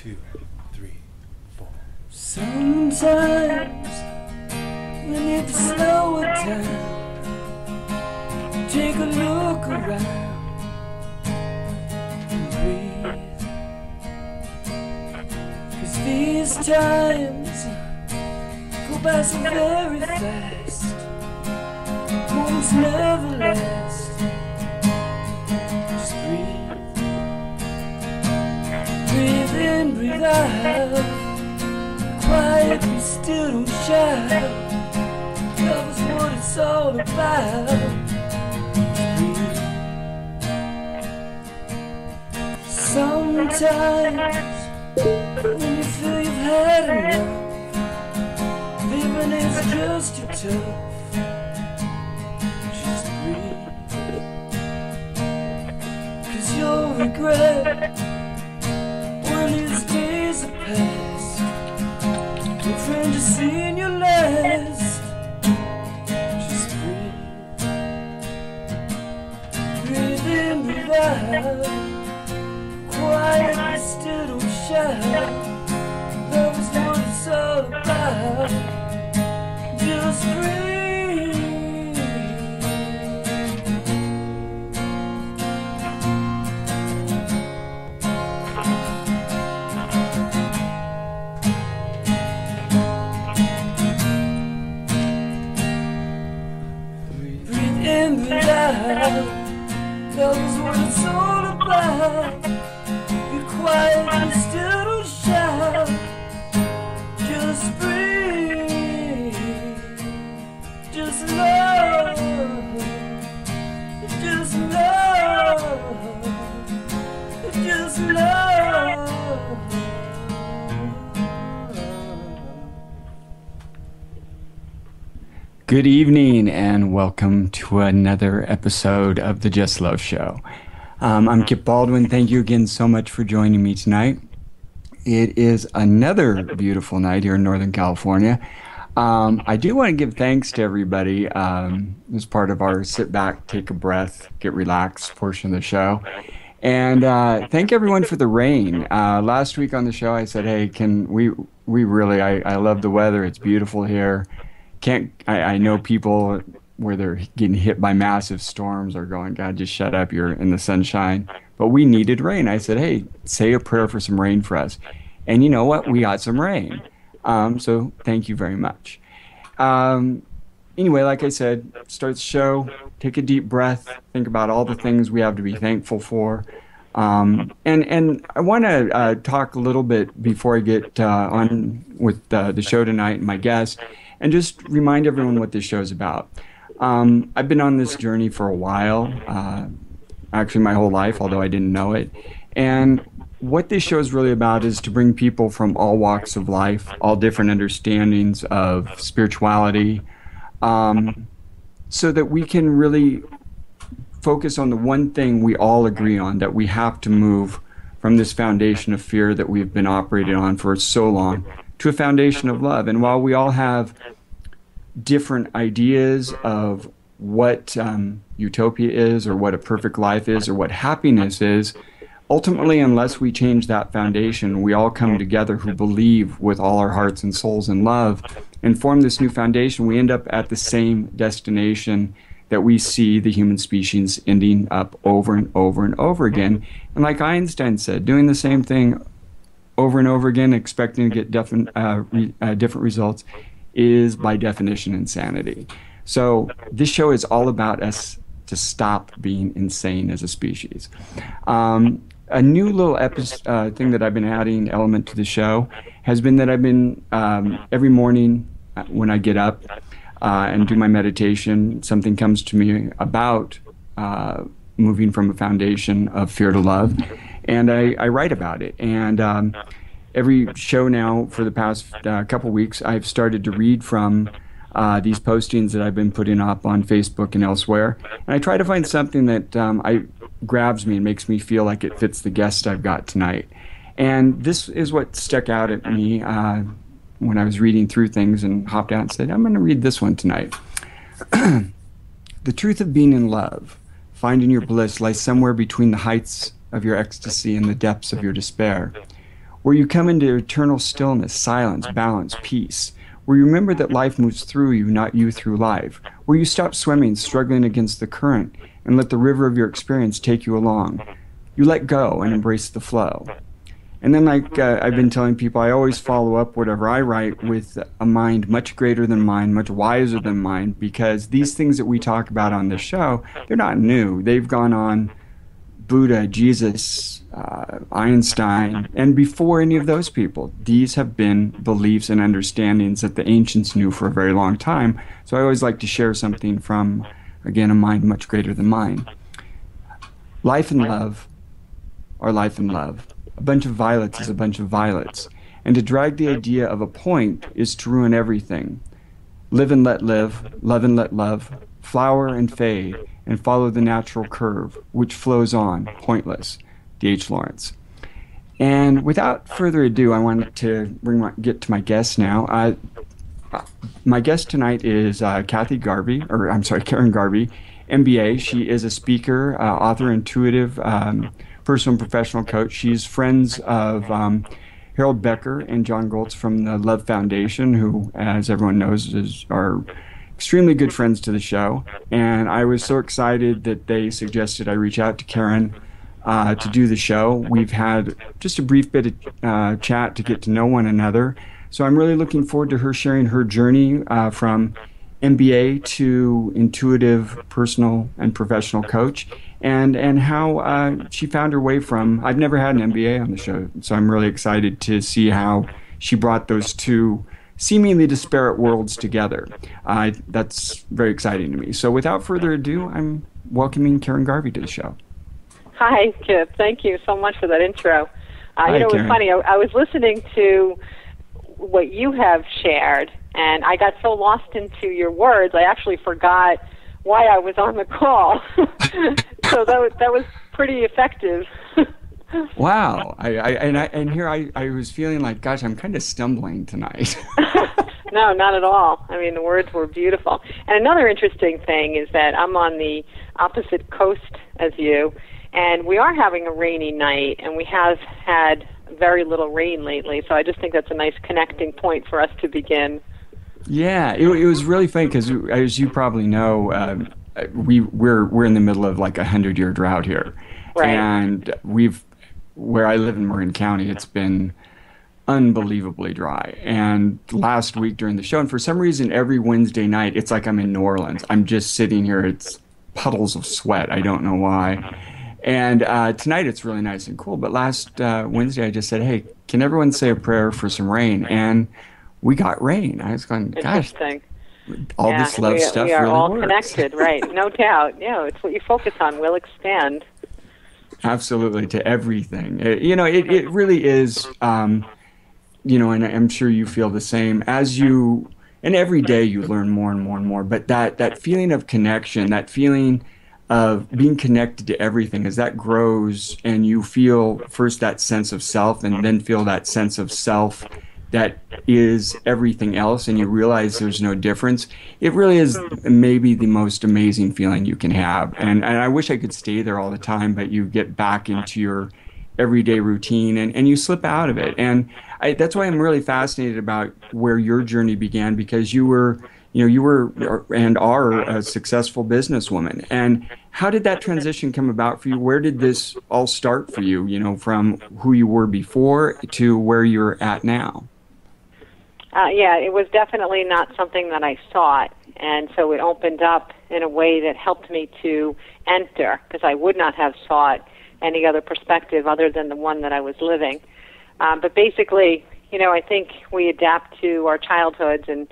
2, 3, 4. Sometimes we need to slow it down, take a look around and breathe. 'Cause these times go by so very fast, moments never last. Just breathe, breathe in, breathe out. Quiet, be still, don't shout. Love is what it's all about. Breathe. Sometimes when you feel you've had enough, living is just too tough. Just breathe. 'Cause you'll regret when these days are past. Your friend just seen your last. Just breathe. Breathe in, breathe out. Quiet, but still don't shout. Love is what it's all about. Just breathe. Breathe in, breathe out. Love is what it's all about. Be quiet and still don't shout. Just breathe. Just love. Just love. Just love. Good evening and welcome to another episode of the Just Love Show. I'm Kip Baldwin. Thank you again so much for joining me tonight. It is another beautiful night here in Northern California. I do want to give thanks to everybody as part of our sit back, take a breath, get relaxed portion of the show. And thank everyone for the rain. Last week on the show I said, hey, can we really, I love the weather. It's beautiful here. I know people where they're getting hit by massive storms are going, God, just shut up, you're in the sunshine. But we needed rain. I said, hey, say a prayer for some rain for us. And you know what? We got some rain. So thank you very much. Anyway, like I said, start the show, take a deep breath, think about all the things we have to be thankful for. And I want to talk a little bit before I get on with the show tonight and my guest, and just remind everyone what this show is about. I've been on this journey for a while, actually my whole life, although I didn't know it. And what this show is really about is to bring people from all walks of life, all different understandings of spirituality, so that we can really focus on the one thing we all agree on, that we have to move from this foundation of fear that we've been operating on for so long to a foundation of love. And while we all have different ideas of what utopia is, or what a perfect life is, or what happiness is, ultimately, unless we change that foundation, we all come together who believe with all our hearts and souls in love and form this new foundation. We end up at the same destination that we see the human species ending up over and over and over again. And like Einstein said, doing the same thing over and over again, expecting to get different results, is by definition insanity. So this show is all about us to stop being insane as a species. A new little thing that I've been adding element to the show has been that I've been every morning when I get up and do my meditation, something comes to me about moving from a foundation of fear to love, and I write about it. And every show now for the past couple weeks, I've started to read from these postings that I've been putting up on Facebook and elsewhere. And I try to find something that grabs me and makes me feel like it fits the guest I've got tonight. And this is what stuck out at me when I was reading through things, and hopped out and said, I'm going to read this one tonight. The truth of being in love, finding your bliss, lies somewhere between the heights of your ecstasy and the depths of your despair. where you come into eternal stillness, silence, balance, peace, where you remember that life moves through you, not you through life, where you stop swimming, struggling against the current, and let the river of your experience take you along. You let go and embrace the flow. And then, like I've been telling people, I always follow up whatever I write with a mind much greater than mine, much wiser than mine, because these things that we talk about on this show, they're not new. They've gone on Buddha, Jesus, Einstein, and before any of those people. These have been beliefs and understandings that the ancients knew for a very long time. So I always like to share something from, again, a mind much greater than mine. Life and love are life and love. A bunch of violets is a bunch of violets. And to drag the idea of a point is to ruin everything. Live and let live, love and let love, flower and fade, and follow the natural curve, which flows on, pointless. D.H. Lawrence. And without further ado, I wanted to get to my guest now. My guest tonight is Karen Garvey, MBA. She is a speaker, author, intuitive, personal and professional coach. She's friends of Harold Becker and John Goltz from the Love Foundation, who, as everyone knows, are extremely good friends to the show. And I was so excited that they suggested I reach out to Karen to do the show. We've had just a brief bit of chat to get to know one another. So I'm really looking forward to her sharing her journey from MBA to intuitive personal and professional coach, and how she found her way from, I've never had an MBA on the show, so I'm really excited to see how she brought those two seemingly disparate worlds together. That's very exciting to me. So without further ado, I'm welcoming Karen Garvey to the show. Hi, Kip. Thank you so much for that intro. Hi, it was Karen. funny. I was listening to what you have shared, and I got so lost into your words, I actually forgot why I was on the call. So that was pretty effective. Wow. I was feeling like, gosh, I'm kind of stumbling tonight. No, not at all. I mean, the words were beautiful. And another interesting thing is that I'm on the opposite coast as you, and we are having a rainy night, and we have had very little rain lately, so I just think that's a nice connecting point for us to begin. Yeah, it was really funny because, as you probably know, we're in the middle of like 100-year drought here, right. And where I live in Marin County, it's been unbelievably dry. And last week during the show, and for some reason every Wednesday night, it's like I'm in New Orleans. I'm just sitting here, it's puddles of sweat. I don't know why. And tonight it's really nice and cool. But last Wednesday I just said, hey, can everyone say a prayer for some rain? And we got rain. I was going, gosh, all this love stuff we are really all works. Connected, right? No doubt. Yeah, it's what you focus on will expand. Absolutely, to everything. It really is, and I'm sure you feel the same. And every day you learn more and more and more, but that feeling of connection, that feeling of being connected to everything, as that grows and you feel first that sense of self and then feel that sense of self that is everything else, and you realize there's no difference, it really is maybe the most amazing feeling you can have. And I wish I could stay there all the time, but you get back into your everyday routine and you slip out of it. And that's why I'm really fascinated about where your journey began, because you were and are a successful businesswoman. And how did that transition come about for you? Where did this all start for you, from who you were before to where you're at now? Yeah, it was definitely not something that I sought, and so it opened up in a way that helped me to enter, because I would not have sought any other perspective other than the one that I was living. But basically, I think we adapt to our childhoods, and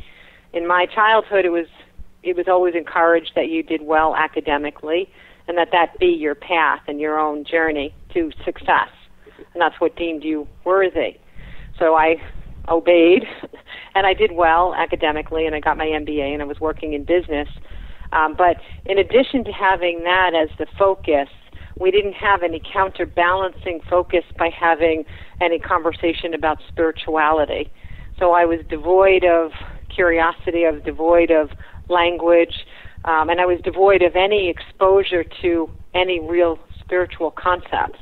in my childhood, it was always encouraged that you did well academically, and that be your path and your own journey to success, and that's what deemed you worthy. So I obeyed, and I did well academically, and I got my MBA, and I was working in business. But in addition to having that as the focus, we didn't have any counterbalancing focus by having any conversation about spirituality. So I was devoid of curiosity, I was devoid of language, and I was devoid of any exposure to any real spiritual concepts.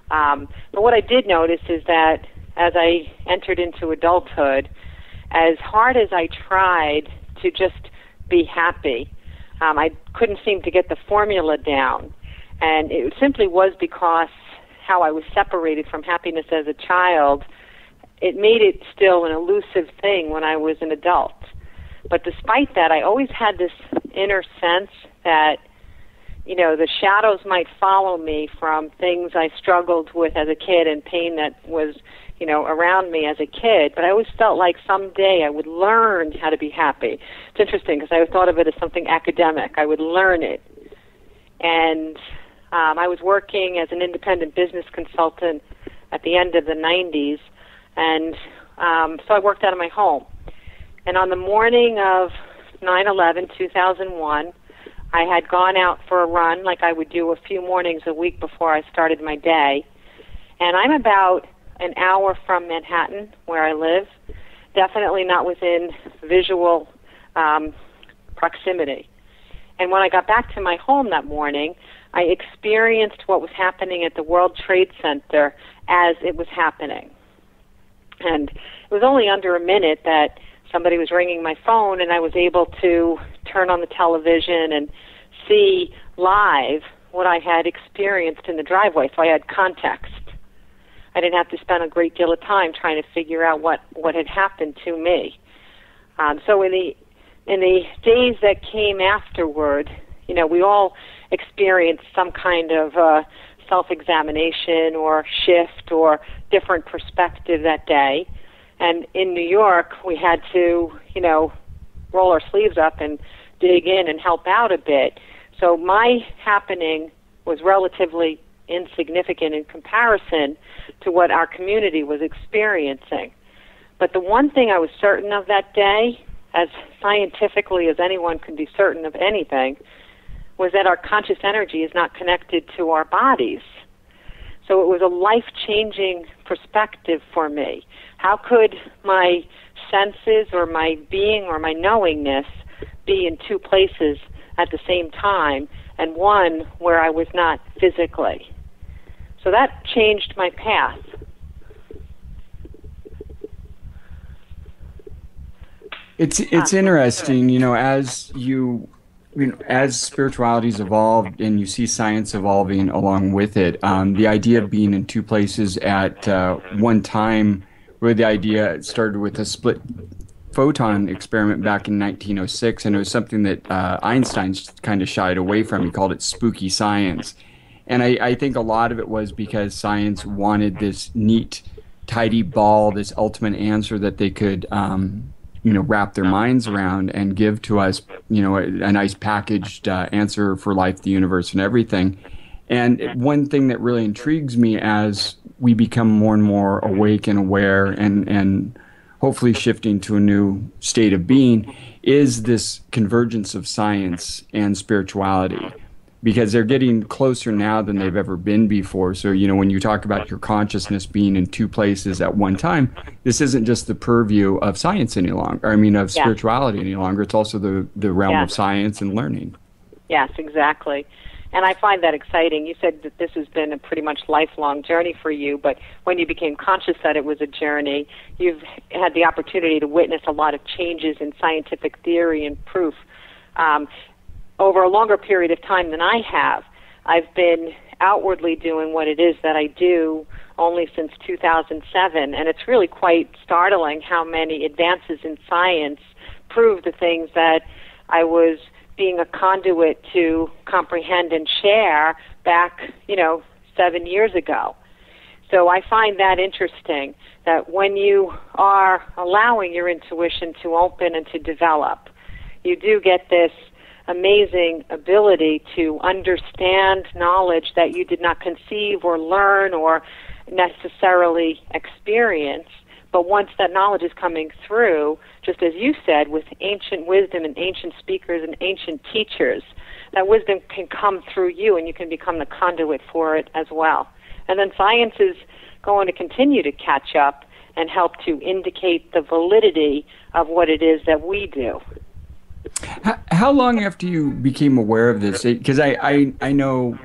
But what I did notice is that as I entered into adulthood, as hard as I tried to just be happy, I couldn't seem to get the formula down. And it simply was because how I was separated from happiness as a child, it made it still an elusive thing when I was an adult. But despite that, I always had this inner sense that, you know, the shadows might follow me from things I struggled with as a kid and pain that was, you know, around me as a kid. But I always felt like someday I would learn how to be happy. It's interesting because I thought of it as something academic. I would learn it. And I was working as an independent business consultant at the end of the 90s, and so I worked out of my home. And on the morning of 9/11, 2001, I had gone out for a run like I would do a few mornings a week before I started my day. And I'm about an hour from Manhattan, where I live, definitely not within visual proximity. And when I got back to my home that morning, I experienced what was happening at the World Trade Center as it was happening. And it was only under a minute that somebody was ringing my phone, and I was able to turn on the television and see live what I had experienced in the driveway, so I had context. I didn't have to spend a great deal of time trying to figure out what had happened to me. So in the days that came afterward, you know, we all experienced some kind of self-examination or shift or different perspective that day. And in New York, we had to, you know, roll our sleeves up and dig in and help out a bit. So my happening was relatively insignificant in comparison to what our community was experiencing. But the one thing I was certain of that day, as scientifically as anyone can be certain of anything, was that our conscious energy is not connected to our bodies. So it was a life-changing perspective for me. How could my senses or my being or my knowingness be in two places at the same time, and one where I was not physically? So that changed my path. It's interesting, you know, as as spirituality's evolved and you see science evolving along with it, the idea of being in two places at one time, where the idea started with a split photon experiment back in 1906, and it was something that Einstein kind of shied away from. He called it spooky science. And I think a lot of it was because science wanted this neat, tidy ball, this ultimate answer that they could wrap their minds around and give to us, you know, a nice packaged answer for life, the universe, and everything. And one thing that really intrigues me as we become more and more awake and aware and hopefully shifting to a new state of being is this convergence of science and spirituality, because they're getting closer now than they've ever been before. So, you know, when you talk about your consciousness being in two places at one time, this isn't just the purview of science any longer, of spirituality any longer. It's also the realm of science and learning. Yes, exactly. And I find that exciting. You said that this has been a pretty much lifelong journey for you, but when you became conscious that it was a journey, you've had the opportunity to witness a lot of changes in scientific theory and proof. Over a longer period of time than I have, I've been outwardly doing what it is that I do only since 2007, and it's really quite startling how many advances in science prove the things that I was being a conduit to comprehend and share back, 7 years ago. So I find that interesting, that when you are allowing your intuition to open and to develop, you do get this amazing ability to understand knowledge that you did not conceive or learn or necessarily experience. But once that knowledge is coming through, just as you said, with ancient wisdom and ancient speakers and ancient teachers, that wisdom can come through you and you can become the conduit for it as well. And then science is going to continue to catch up and help to indicate the validity of what it is that we do. How long after you became aware of this? Because I know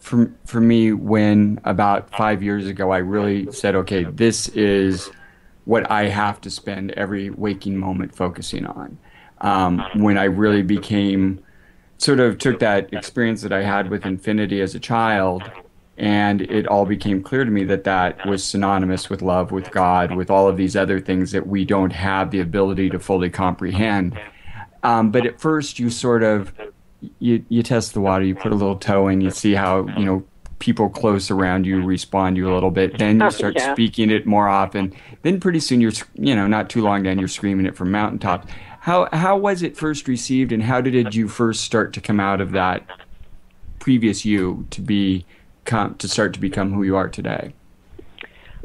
for me when about 5 years ago I really said, okay, this is what I have to spend every waking moment focusing on. When I really became, sort of took that experience that I had with infinity as a child, and it all became clear to me that that was synonymous with love, with God, with all of these other things that we don't have the ability to fully comprehend. But at first you sort of, you test the water, you put a little toe in, you see how, people close around you respond to you a little bit. Then you start speaking it more often. Then pretty soon you're, not too long then you're screaming it from mountaintops. How was it first received, and how did you first start to come out of that previous you to start to become who you are today?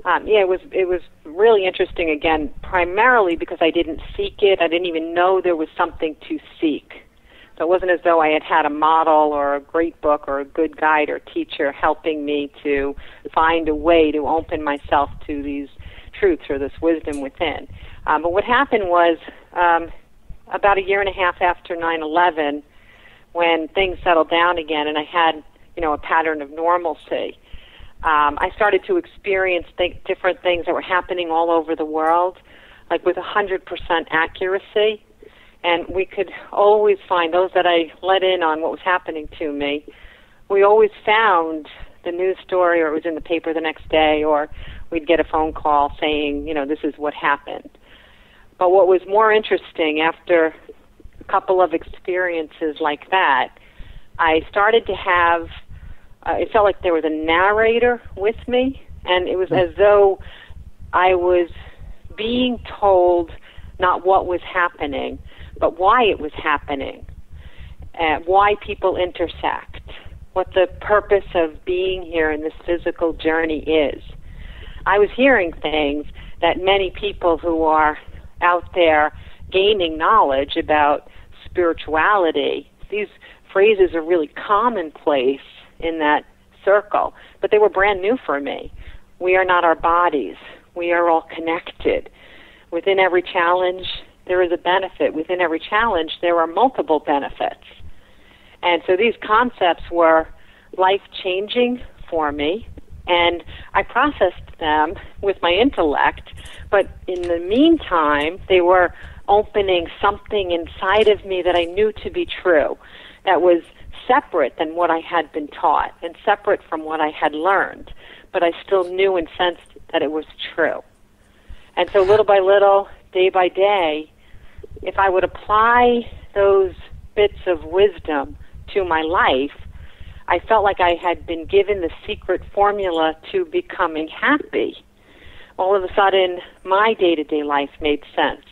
It was really interesting, again, primarily because I didn't seek it. I didn't even know there was something to seek. So it wasn't as though I had a model or a great book or a good guide or teacher helping me to find a way to open myself to these truths or this wisdom within. But what happened was about a year and a half after 9/11, when things settled down again and I had, a pattern of normalcy, I started to experience different things that were happening all over the world, like with 100% accuracy. And we could always find, those that I let in on what was happening to me, we always found the news story, or it was in the paper the next day, or we'd get a phone call saying, this is what happened. But what was more interesting, after a couple of experiences like that, I started to have, it felt like there was a narrator with me, and it was as though I was being told not what was happening, but why it was happening, why people intersect, what the purpose of being here in this physical journey is. I was hearing things that many people who are out there gaining knowledge about spirituality, these phrases are really commonplace in that circle, but they were brand new for me. We are not our bodies. We are all connected. Within every challenge, there is a benefit. Within every challenge, there are multiple benefits. And so these concepts were life-changing for me, and I processed them with my intellect, but in the meantime, they were opening something inside of me that I knew to be true, that was separate than what I had been taught and separate from what I had learned, but I still knew and sensed that it was true. And so little by little, day by day, if I would apply those bits of wisdom to my life, I felt like I had been given the secret formula to becoming happy. All of a sudden, my day-to-day life made sense.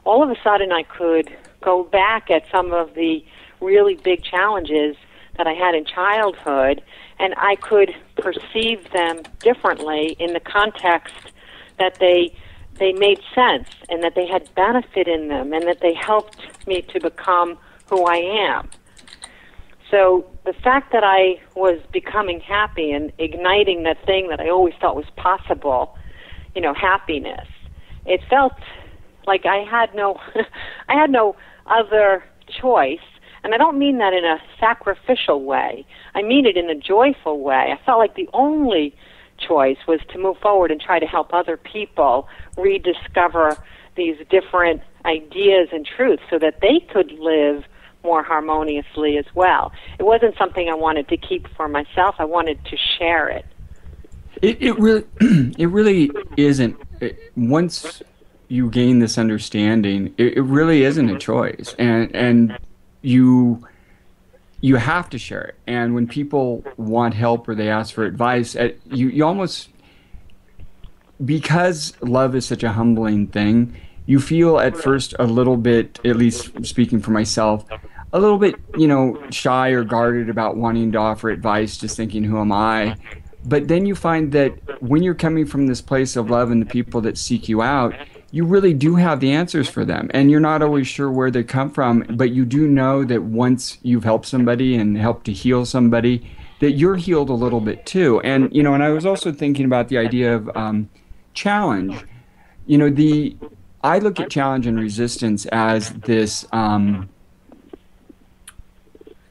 All of a sudden, I could go back at some of the really big challenges that I had in childhood, and I could perceive them differently in the context that they made sense and that they had benefit in them and that they helped me to become who I am. So the fact that I was becoming happy and igniting that thing that I always thought was possible, happiness, it felt like I had no other choice. And I don't mean that in a sacrificial way. I mean it in a joyful way. I felt like the only choice was to move forward and try to help other people rediscover these different ideas and truths so that they could live more harmoniously as well. It wasn't something I wanted to keep for myself. I wanted to share it. It really isn't. Once you gain this understanding, it really isn't a choice, and you have to share it. And when people want help or they ask for advice, you almost, because love is such a humbling thing, you feel at first a little bit, at least speaking for myself, a little bit, shy or guarded about wanting to offer advice, just thinking, who am I? But then you find that when you're coming from this place of love and the people that seek you out, you really do have the answers for them. And you're not always sure where they come from, but you do know that once you've helped somebody and helped to heal somebody, that you're healed a little bit too. And, and I was also thinking about the idea of challenge. I look at challenge and resistance as this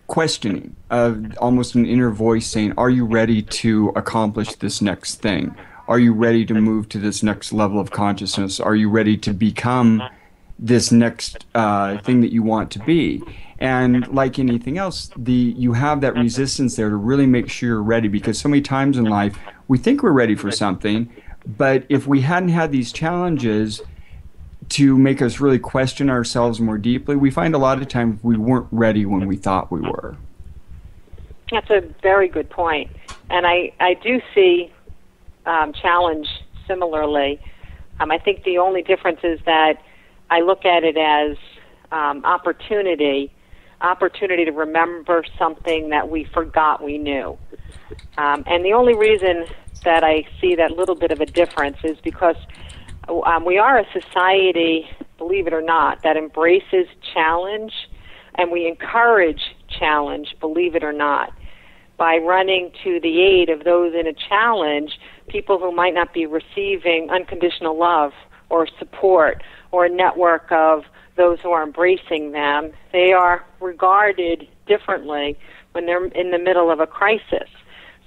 questioning, almost an inner voice saying, are you ready to accomplish this next thing? Are you ready to move to this next level of consciousness? Are you ready to become this next thing that you want to be? And like anything else, you have that resistance there to really make sure you're ready, because so many times in life we think we're ready for something, but if we hadn't had these challenges to make us really question ourselves more deeply, we find a lot of times we weren't ready when we thought we were. That's a very good point. And I do see challenge similarly. I think the only difference is that I look at it as opportunity to remember something that we forgot we knew. And the only reason that I see that little bit of a difference is because we are a society, believe it or not, that embraces challenge, and we encourage challenge, believe it or not, by running to the aid of those in a challenge, people who might not be receiving unconditional love or support or a network of those who are embracing them. They are regarded differently when they're in the middle of a crisis.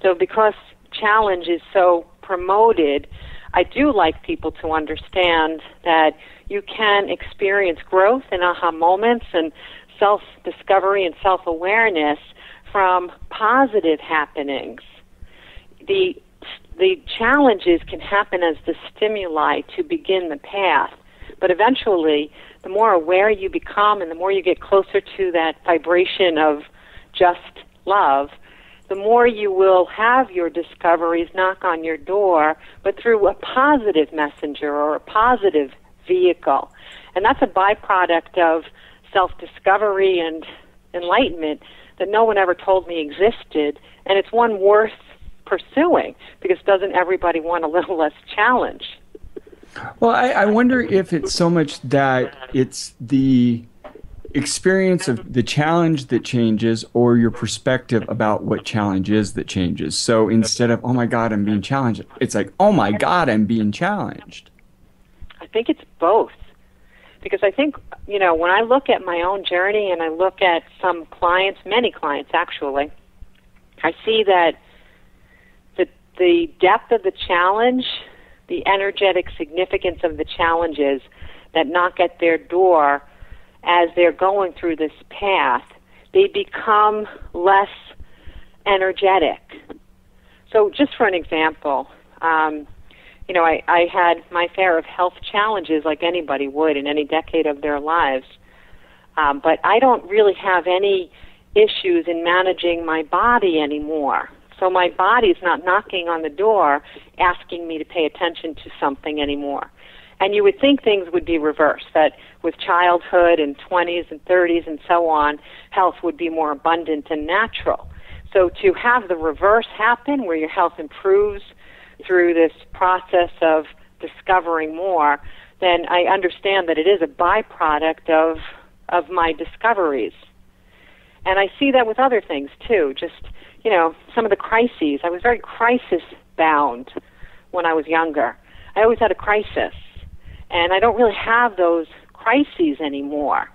So because challenge is so promoted, I do like people to understand that you can experience growth and aha moments and self-discovery and self-awareness from positive happenings. The challenges can happen as the stimuli to begin the path, but eventually the more aware you become and the more you get closer to that vibration of just love, the more you will have your discoveries knock on your door, but through a positive messenger or a positive vehicle. And that's a byproduct of self-discovery and enlightenment that no one ever told me existed, and it's one worth pursuing, because doesn't everybody want a little less challenge? Well, I wonder if it's so much that it's the experience of the challenge that changes, or your perspective about what challenge is that changes. So instead of, oh my God, I'm being challenged, it's like, oh my God, I'm being challenged. I think it's both. Because I think, when I look at my own journey and I look at some clients, many clients actually, I see that the depth of the challenge, the energetic significance of the challenges that knock at their door as they're going through this path, they become less energetic. So just for an example, I had my share of health challenges like anybody would in any decade of their lives, but I don't really have any issues in managing my body anymore. So my body's not knocking on the door asking me to pay attention to something anymore. And you would think things would be reversed, that with childhood and 20s and 30s and so on, health would be more abundant and natural. So to have the reverse happen, where your health improves through this process of discovering more, then I understand that it is a byproduct of my discoveries. And I see that with other things too, just, some of the crises. I was very crisis-bound when I was younger. I always had a crisis. And I don't really have those crises anymore.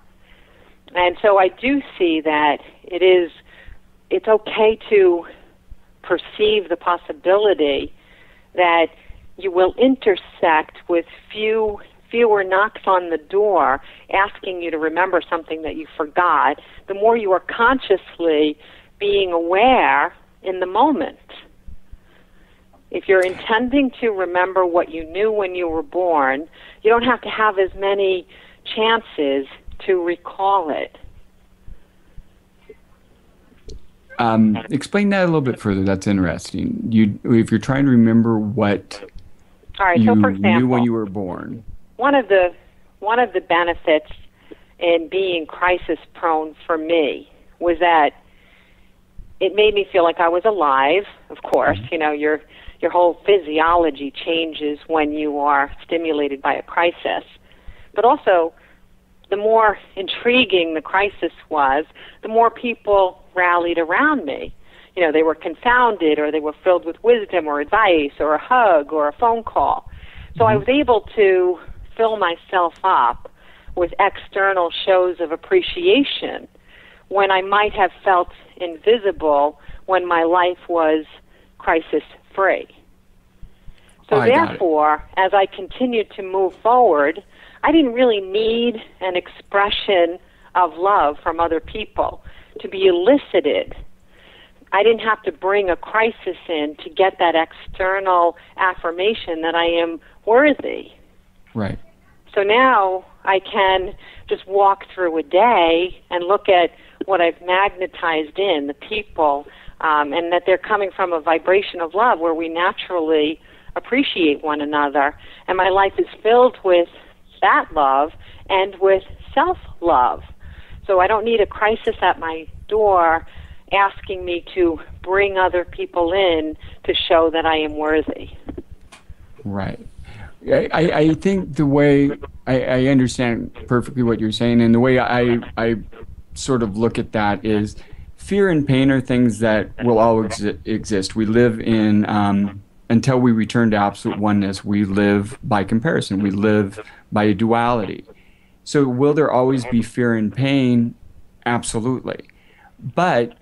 And so I do see that it's okay to perceive the possibility that you will intersect with fewer knocks on the door asking you to remember something that you forgot, the more you are consciously being aware in the moment. If you're intending to remember what you knew when you were born, you don't have to have as many chances to recall it. Explain that a little bit further. That's interesting. If you're trying to remember what you knew when you were born. One of the benefits in being crisis prone for me was that it made me feel like I was alive. Of course, your whole physiology changes when you are stimulated by a crisis. But also, the more intriguing the crisis was, the more people rallied around me. They were confounded, or they were filled with wisdom or advice or a hug or a phone call. So I was able to fill myself up with external shows of appreciation when I might have felt invisible when my life was crisis-free. So therefore, as I continued to move forward, I didn't really need an expression of love from other people to be elicited. I didn't have to bring a crisis in to get that external affirmation that I am worthy. Right. So now I can just walk through a day and look at what I've magnetized in, the people, and that they're coming from a vibration of love where we naturally appreciate one another. And my life is filled with that love and with self-love. So I don't need a crisis at my door asking me to bring other people in to show that I am worthy. Right. I think the way I understand perfectly what you're saying, and the way I sort of look at that is fear and pain are things that will always exist. We live in, until we return to absolute oneness, we live by comparison. We live by a duality. So will there always be fear and pain? Absolutely. But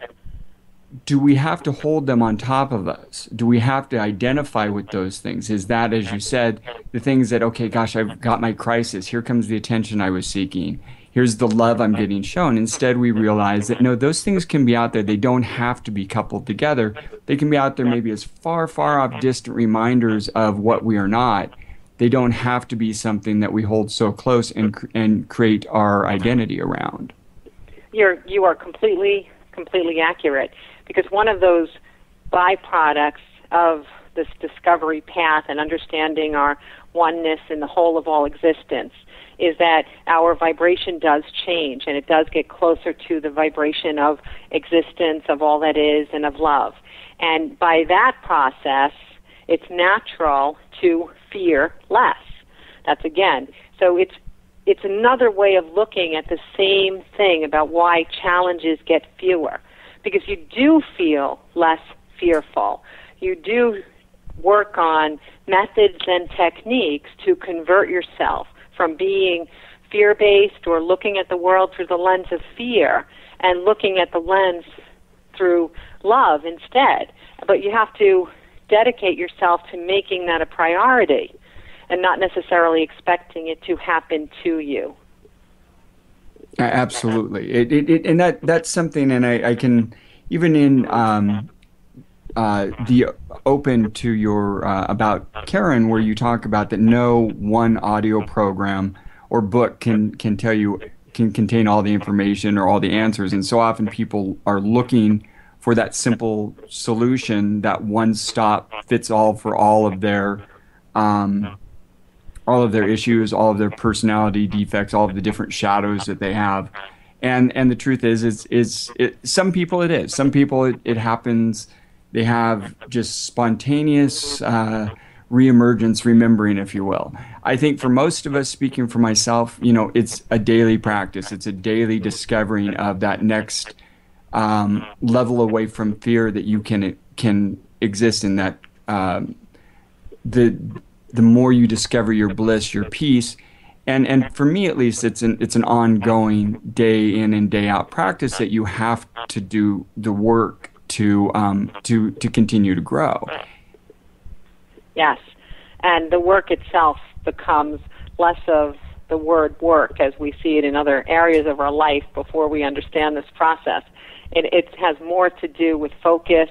do we have to hold them on top of us? Do we have to identify with those things? Is that, as you said, the things that, okay, gosh, I've got my crisis. Here comes the attention I was seeking. Here's the love I'm getting shown. Instead, we realize that, no, those things can be out there. They don't have to be coupled together. They can be out there maybe as far, far off distant reminders of what we are not. They don't have to be something that we hold so close and create our identity around. You are completely accurate, because one of those byproducts of this discovery path and understanding our oneness in the whole of all existence is that our vibration does change, and it does get closer to the vibration of existence, of all that is, and of love. And by that process, it's natural to fear less. That's again. So it's another way of looking at the same thing about why challenges get fewer. Because you do feel less fearful. You do work on methods and techniques to convert yourself from being fear-based or looking at the world through the lens of fear and looking at the lens through love instead. But you have to dedicate yourself to making that a priority and not necessarily expecting it to happen to you. Absolutely. And that's something, and I can, even in the open to your about Karen, where you talk about that no one audio program or book can tell you, can contain all the information or all the answers. And so often people are looking for that simple solution, that one stop fits all for all of their issues, all of their personality defects, all of the different shadows that they have. And the truth is some people it is. Some people it happens. They have just spontaneous reemergence, remembering, if you will. I think for most of us, speaking for myself, it's a daily practice. It's a daily discovering of that next level away from fear that you can exist in. That the more you discover your bliss, your peace. And for me, at least, it's an ongoing day in and day out practice that you have to do the work to continue to grow. Yes, and the work itself becomes less of the word work as we see it in other areas of our life before we understand this process. It has more to do with focus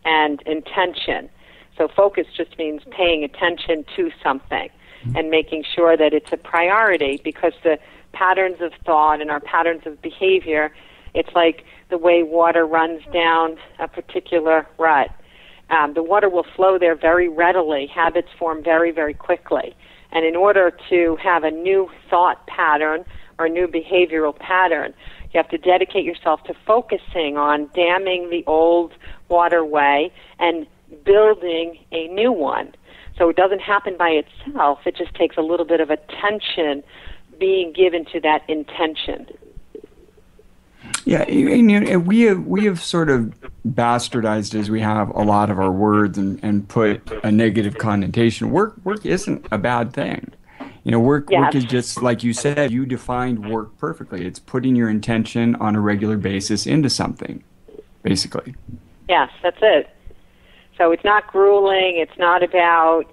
and intention. So focus just means paying attention to something and making sure that it's a priority, because the patterns of thought and our patterns of behavior, it's like the way water runs down a particular rut. The water will flow there very readily. Habits form very, very quickly. And in order to have a new thought pattern or a new behavioral pattern, you have to dedicate yourself to focusing on damming the old waterway and building a new one. So it doesn't happen by itself. It just takes a little bit of attention being given to that intention. Yeah, and we have sort of bastardized, as we have a lot of our words, and put a negative connotation. Work isn't a bad thing. Work Yes. is just, like you said, you defined work perfectly. It's putting your intention on a regular basis into something, basically. Yes, that's it. So it's not grueling. It's not about,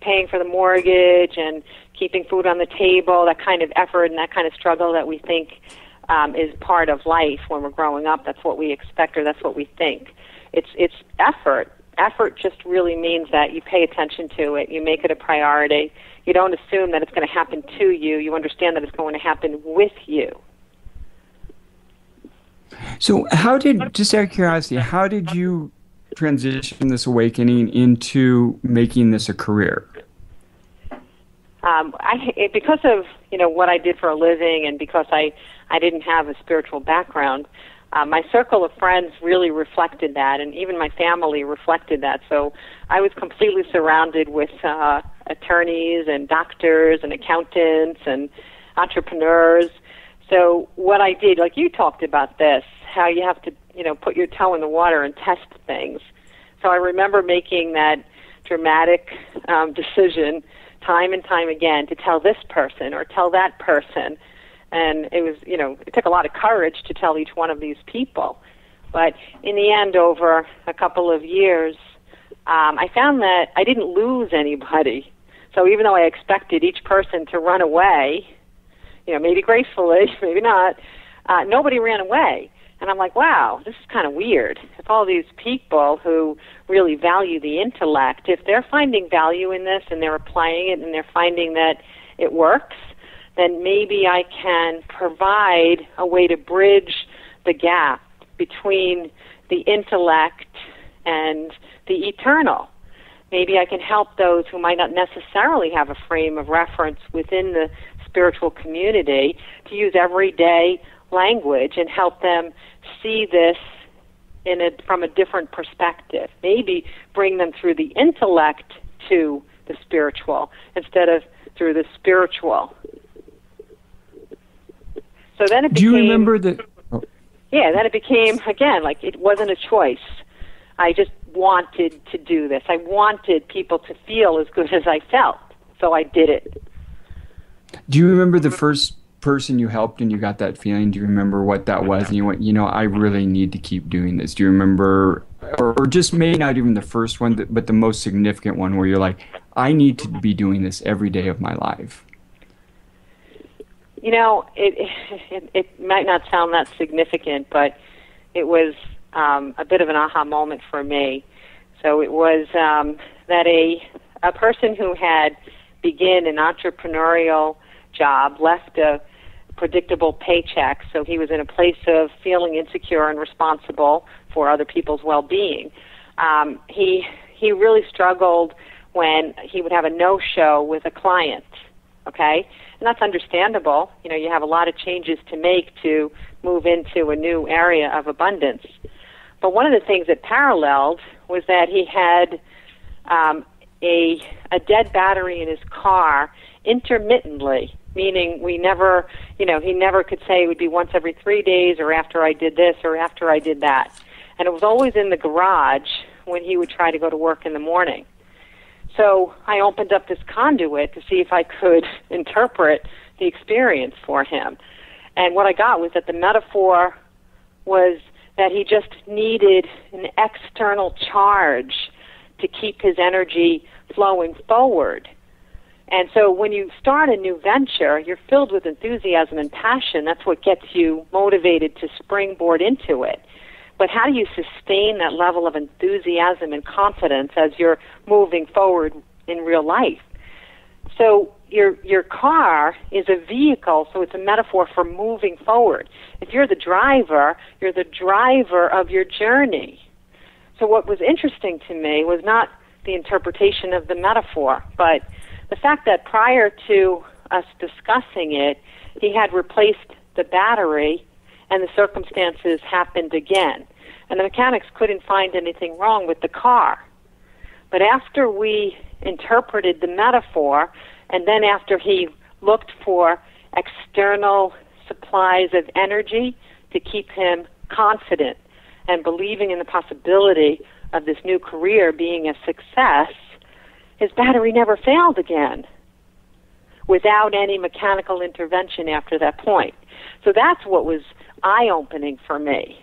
paying for the mortgage and keeping food on the table, that kind of effort and that kind of struggle that we think is part of life when we're growing up. That's what we expect, or that's what we think. It's effort. Effort just really means that you pay attention to it. You make it a priority. You don't assume that it's going to happen to you. You understand that it's going to happen with you. So just out of curiosity, how did you transition this awakening into making this a career? Because of what I did for a living, and because I didn't have a spiritual background, my circle of friends really reflected that, and even my family reflected that. So I was completely surrounded with attorneys and doctors and accountants and entrepreneurs. So what I did, like you talked about this, how you have to, put your toe in the water and test things. So I remember making that dramatic decision time and time again to tell this person or tell that person. And it was, it took a lot of courage to tell each one of these people. But in the end, over a couple of years, I found that I didn't lose anybody. So even though I expected each person to run away, maybe gracefully, maybe not, nobody ran away. And I'm like, wow, this is kind of weird. If all these people who really value the intellect, if they're finding value in this and they're applying it and they're finding that it works, then maybe I can provide a way to bridge the gap between the intellect and the eternal. Maybe I can help those who might not necessarily have a frame of reference within the spiritual community to use everyday language and help them see this from a different perspective. Maybe bring them through the intellect to the spiritual instead of through the spiritual. So then it became... Do you remember that? Oh. Yeah, then it became, again, like it wasn't a choice. I just wanted to do this. I wanted people to feel as good as I felt, so I did it. Do you remember the first person you helped and you got that feeling? Do you remember what that was? And you went, I really need to keep doing this. Do you remember, or just maybe not even the first one, but the most significant one where you're like, I need to be doing this every day of my life? It might not sound that significant, but it was a bit of an aha moment for me. So it was that a person who had begun an entrepreneurial job left a predictable paycheck, so he was in a place of feeling insecure and responsible for other people's well-being. He really struggled when he would have a no-show with a client, okay? And that's understandable. You have a lot of changes to make to move into a new area of abundance. But one of the things that paralleled was that he had a dead battery in his car intermittently, meaning he never could say it would be once every 3 days or after I did this or after I did that. And it was always in the garage when he would try to go to work in the morning. So I opened up this conduit to see if I could interpret the experience for him. And what I got was that the metaphor was that he just needed an external charge to keep his energy flowing forward. And so when you start a new venture, you're filled with enthusiasm and passion. That's what gets you motivated to springboard into it. But how do you sustain that level of enthusiasm and confidence as you're moving forward in real life? So your car is a vehicle, so it's a metaphor for moving forward. If you're the driver of your journey. So what was interesting to me was not the interpretation of the metaphor, but the fact that prior to us discussing it, he had replaced the battery and the circumstances happened again. And the mechanics couldn't find anything wrong with the car. But after we interpreted the metaphor, and then after he looked for external supplies of energy to keep him confident and believing in the possibility of this new career being a success, his battery never failed again. without any mechanical intervention after that point. So that's what was eye-opening for me.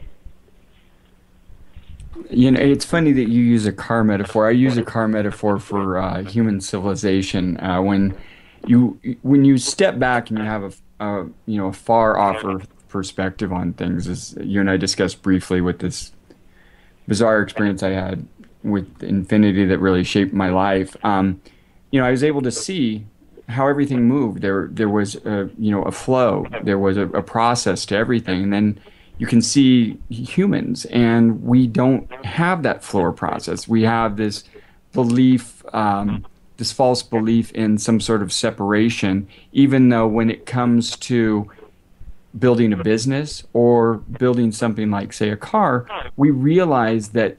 You know, it's funny that you use a car metaphor. I use a car metaphor for human civilization. When you step back and you have a far off perspective on things, as you and I discussed briefly with this bizarre experience I had with infinity that really shaped my life. I was able to see how everything moved. There was a flow. There was a process to everything, and then you can see humans, and we don't have that flow or process. We have this belief, this false belief in some sort of separation, even though when it comes to building a business or building something like, say, a car, we realize that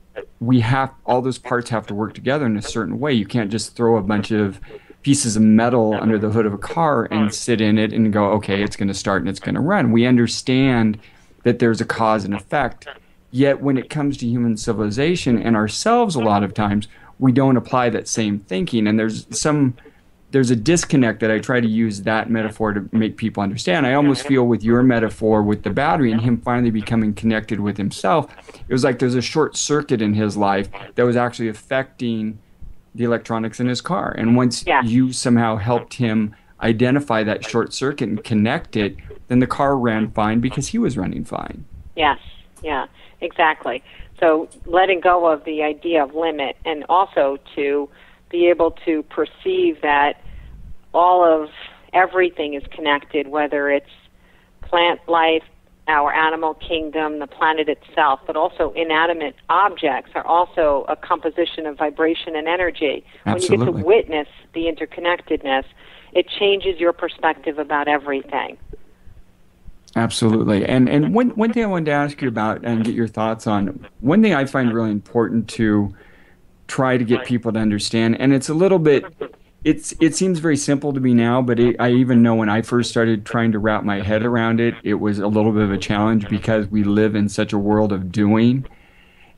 all those parts have to work together in a certain way. You can't just throw a bunch of pieces of metal under the hood of a car and sit in it and go, okay, it's going to start and it's going to run. We understand that there's a cause and effect. Yet when it comes to human civilization and ourselves, a lot of times, we don't apply that same thinking. And there's a disconnect that I try to use that metaphor to make people understand. I almost feel with your metaphor with the battery and him finally becoming connected with himself, it was like there's a short circuit in his life that was actually affecting the electronics in his car. And once you somehow helped him identify that short circuit and connect it, then the car ran fine because he was running fine. Yes, yeah, exactly. So letting go of the idea of limit, and also to be able to perceive that all of everything is connected, whether it's plant life, our animal kingdom, the planet itself, but also inanimate objects are also a composition of vibration and energy. Absolutely. When you get to witness the interconnectedness, it changes your perspective about everything. Absolutely. And one thing I wanted to ask you about and get your thoughts on, one thing I find really important to try to get people to understand, and it's a little bit, it seems very simple to me now, but I even know when I first started trying to wrap my head around it, it was a little bit of a challenge because we live in such a world of doing,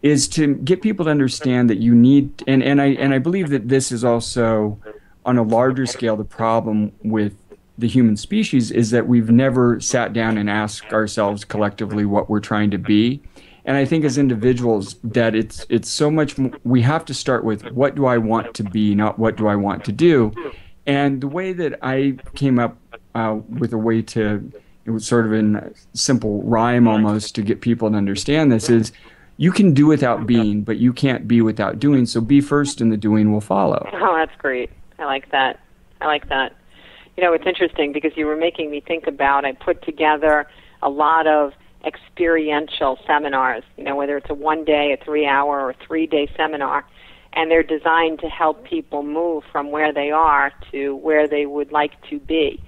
is to get people to understand that you need, and I believe that this is also on a larger scale the problem with the human species, is that we've never sat down and asked ourselves collectively what we're trying to be. And I think as individuals that it's so much, we have to start with what do I want to be, not what do I want to do. And the way that I came up with a way to, it was sort of in simple rhyme almost to get people to understand this, is you can do without being, but you can't be without doing. So be first and the doing will follow. Oh, that's great. I like that. You know, it's interesting because you were making me think about, I put together a lot of experiential seminars, you know, whether it's a 1-day, a 3-hour, or a 3-day seminar, and they're designed to help people move from where they are to where they would like to be.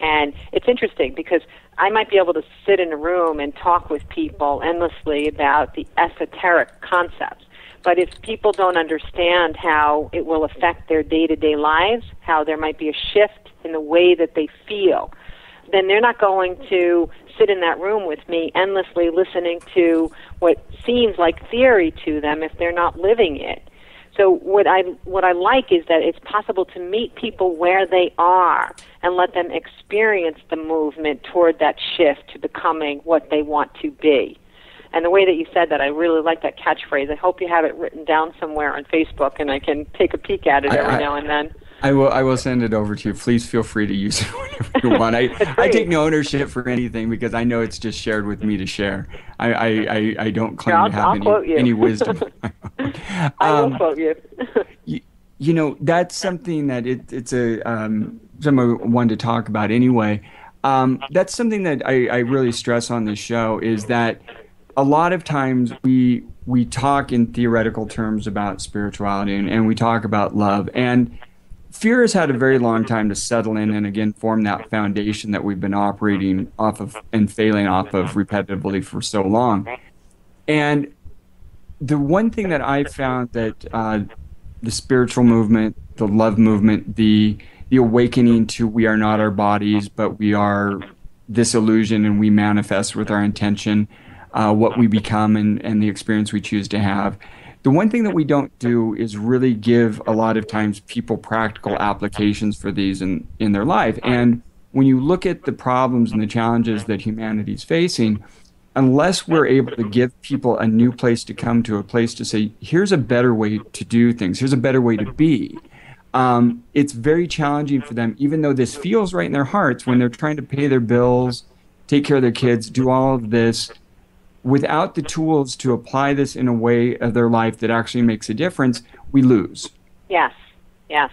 And it's interesting because I might be able to sit in a room and talk with people endlessly about the esoteric concepts. But if people don't understand how it will affect their day-to-day lives, how there might be a shift in the way that they feel, then they're not going to sit in that room with me endlessly listening to what seems like theory to them if they're not living it. So what I like is that it's possible to meet people where they are and let them experience the movement toward that shift to becoming what they want to be. And the way that you said that, I really like that catchphrase. I hope you have it written down somewhere on Facebook and I can take a peek at it every now and then. I will send it over to you. Please feel free to use it whenever you want. I take no ownership for anything because I know it's just shared with me to share. I don't claim to have any wisdom. I will quote you. You know, that's something that it's something I wanted to talk about anyway. That's something that I really stress on this show, is that a lot of times we talk in theoretical terms about spirituality and we talk about love, and fear has had a very long time to settle in and again form that foundation that we've been operating off of and failing off of repetitively for so long. And the one thing that I found that the spiritual movement, the love movement, the awakening to we are not our bodies, but we are this illusion and we manifest with our intention what we become and the experience we choose to have. The one thing that we don't do is really give a lot of times people practical applications for these in their life. And when you look at the problems and the challenges that humanity is facing, unless we're able to give people a new place to come to, a place to say, here's a better way to do things, here's a better way to be, it's very challenging for them, even though this feels right in their hearts when they're trying to pay their bills, take care of their kids, do all of this. Without the tools to apply this in a way of their life that actually makes a difference, we lose. Yes, yes.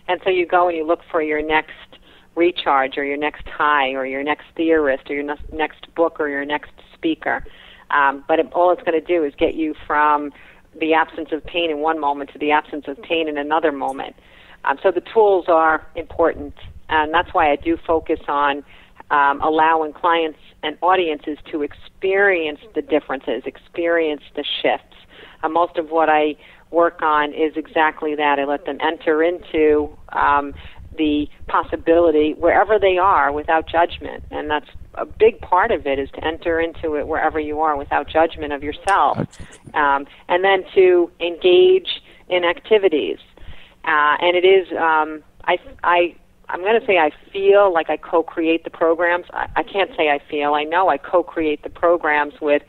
And so you go and you look for your next recharge or your next high or your next theorist or your next book or your next speaker. But all it's going to do is get you from the absence of pain in one moment to the absence of pain in another moment. So the tools are important, and that's why I do focus on allowing clients and audiences to experience the differences, experience the shifts. Most of what I work on is exactly that. I let them enter into the possibility wherever they are without judgment, and that's a big part of it, is to enter into it wherever you are without judgment of yourself, and then to engage in activities. And it is, I'm going to say I feel like I co-create the programs. I can't say I feel. I know I co-create the programs with,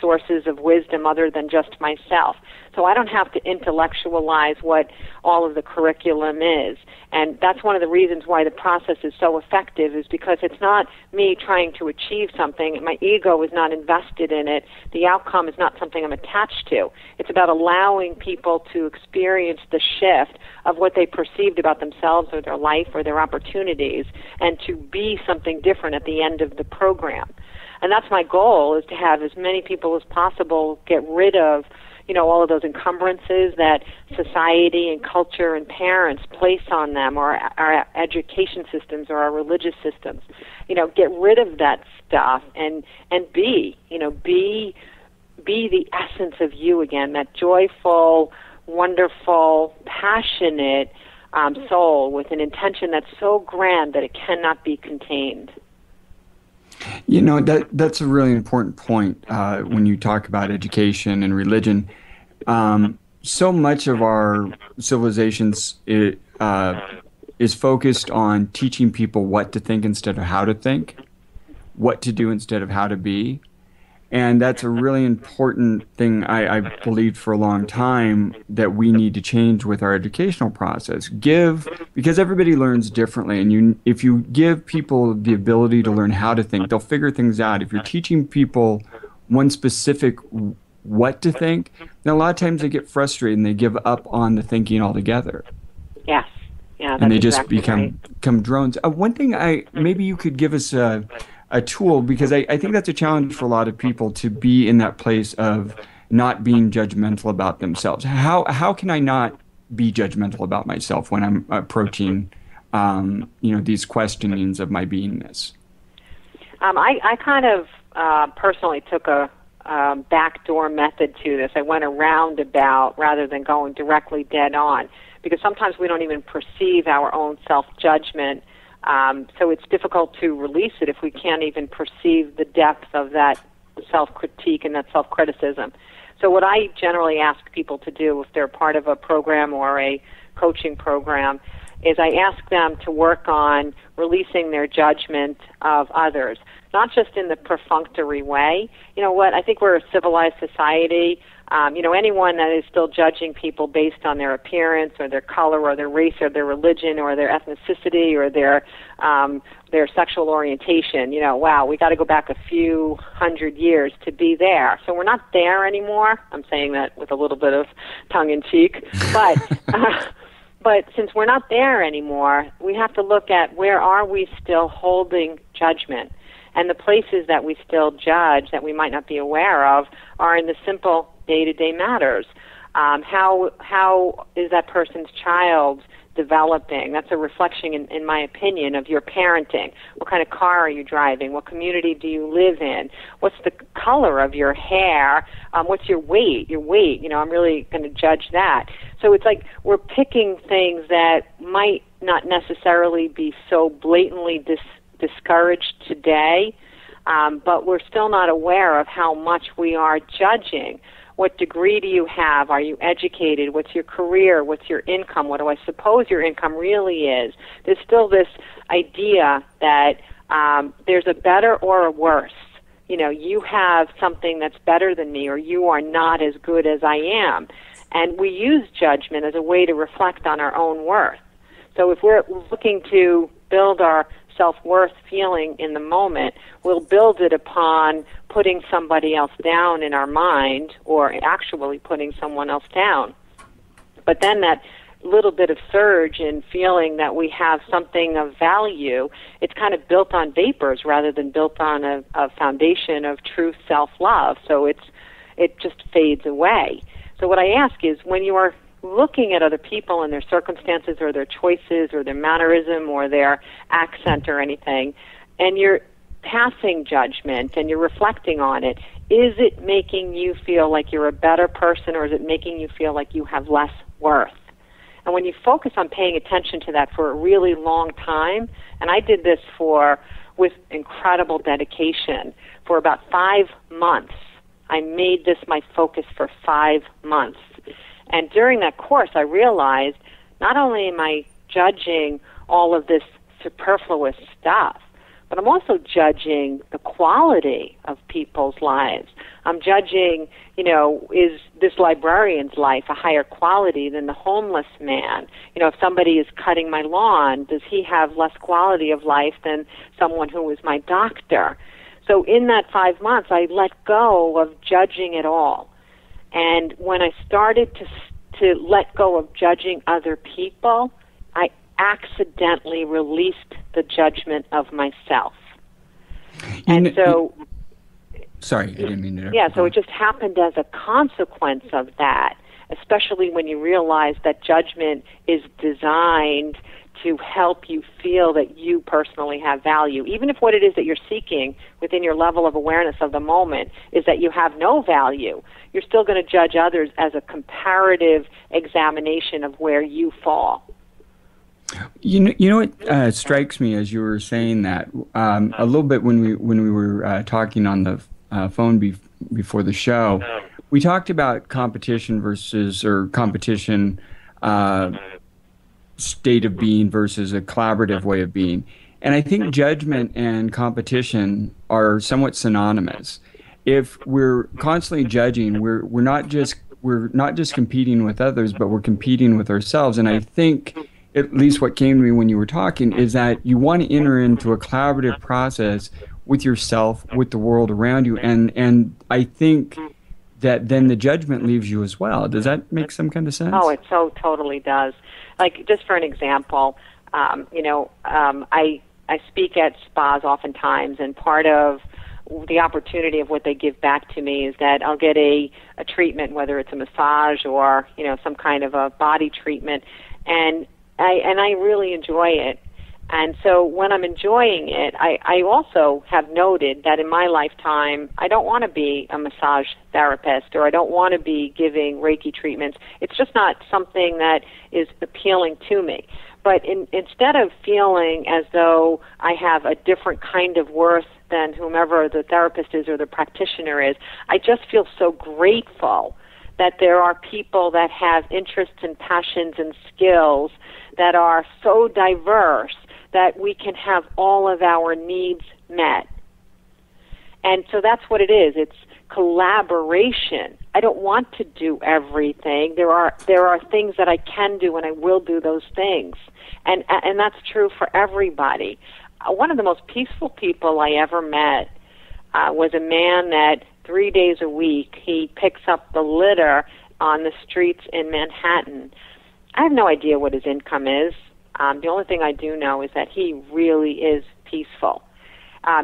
sources of wisdom other than just myself. So I don't have to intellectualize what all of the curriculum is. And that's one of the reasons why the process is so effective, is because it's not me trying to achieve something. My ego is not invested in it. The outcome is not something I'm attached to. It's about allowing people to experience the shift of what they perceived about themselves or their life or their opportunities, and to be something different at the end of the program. And that's my goal, is to have as many people as possible get rid of all of those encumbrances that society and culture and parents place on them, or our education systems or our religious systems. Get rid of that stuff and be the essence of you again, that joyful, wonderful, passionate soul with an intention that's so grand that it cannot be contained. That's a really important point when you talk about education and religion. So much of our civilizations is focused on teaching people what to think instead of how to think, what to do instead of how to be. And that's a really important thing I believed for a long time, that we need to change with our educational process. Because everybody learns differently, and if you give people the ability to learn how to think, they'll figure things out. If you're teaching people one specific what to think, then a lot of times they get frustrated and they give up on the thinking altogether. Yes. Yeah, that's and they just exactly become drones. One thing maybe you could give us a tool, because I think that's a challenge for a lot of people, to be in that place of not being judgmental about themselves. How can I not be judgmental about myself when I'm approaching these questionings of my beingness? I kind of personally took a backdoor method to this. I went around about rather than going directly dead on, because sometimes we don't even perceive our own self-judgment. So it's difficult to release it if we can't even perceive the depth of that self-critique and that self-criticism. So what I generally ask people to do, if they're part of a program or a coaching program, is I ask them to work on releasing their judgment of others, not just in the perfunctory way. You know what? I think we're a civilized society. Anyone that is still judging people based on their appearance or their color or their race or their religion or their ethnicity or their sexual orientation, wow, we got to go back a few hundred years to be there. So we're not there anymore. I'm saying that with a little bit of tongue-in-cheek. But since we're not there anymore, we have to look at where are we still holding judgment. And the places that we still judge that we might not be aware of are in the simple day-to-day matters. How is that person's child developing? That's a reflection, in my opinion, of your parenting. What kind of car are you driving? What community do you live in? What's the color of your hair? What's your weight? I'm really going to judge that. So it's like we're picking things that might not necessarily be so blatantly discouraged today, but we're still not aware of how much we are judging. What degree do you have? Are you educated? What's your career? What's your income? What do I suppose your income really is? There's still this idea that there's a better or a worse. You know, you have something that's better than me, or you are not as good as I am. And we use judgment as a way to reflect on our own worth. So if we're looking to build our self-worth feeling in the moment, we'll build it upon putting somebody else down in our mind, or actually putting someone else down. But then that little bit of surge in feeling that we have something of value, it's kind of built on vapors rather than built on a foundation of true self-love. So it just fades away. So what I ask is, when you are looking at other people and their circumstances or their choices or their mannerism or their accent or anything, and you're passing judgment and you're reflecting on it, is it making you feel like you're a better person, or is it making you feel like you have less worth? And when you focus on paying attention to that for a really long time, and I did this with incredible dedication for about 5 months. I made this my focus for 5 months. And during that course, I realized not only am I judging all of this superfluous stuff, but I'm also judging the quality of people's lives. I'm judging, is this librarian's life a higher quality than the homeless man? If somebody is cutting my lawn, does he have less quality of life than someone who is my doctor? So in that 5 months, I let go of judging it all. And when I started to let go of judging other people, I accidentally released the judgment of myself. Sorry, I didn't mean to. Yeah, so it just happened as a consequence of that, especially when you realize that judgment is designed to help you feel that you personally have value. Even if what it is that you're seeking within your level of awareness of the moment is that you have no value, you're still going to judge others as a comparative examination of where you fall. You know what strikes me as you were saying that a little bit when we were talking on the phone before the show, we talked about competition state of being versus a collaborative way of being. And I think judgment and competition are somewhat synonymous. If we're constantly judging, we're not just competing with others, but we're competing with ourselves. And I think, at least what came to me when you were talking, is that you want to enter into a collaborative process with yourself, with the world around you. And I think that then the judgment leaves you as well. Does that make some kind of sense? Oh, it so totally does. Like, just for an example, I speak at spas oftentimes, and part of the opportunity of what they give back to me is that I'll get a treatment, whether it's a massage or, some kind of a body treatment, and I really enjoy it. And so when I'm enjoying it, I also have noted that in my lifetime, I don't want to be a massage therapist, or I don't want to be giving Reiki treatments. It's just not something that is appealing to me. But instead of feeling as though I have a different kind of worth than whomever the therapist is or the practitioner is, I just feel so grateful that there are people that have interests and passions and skills that are so diverse that we can have all of our needs met. And so that's what it is. It's collaboration. I don't want to do everything. There are things that I can do, and I will do those things. And that's true for everybody. One of the most peaceful people I ever met was a man that 3 days a week he picks up the litter on the streets in Manhattan. I have no idea what his income is. The only thing I do know is that he really is peaceful.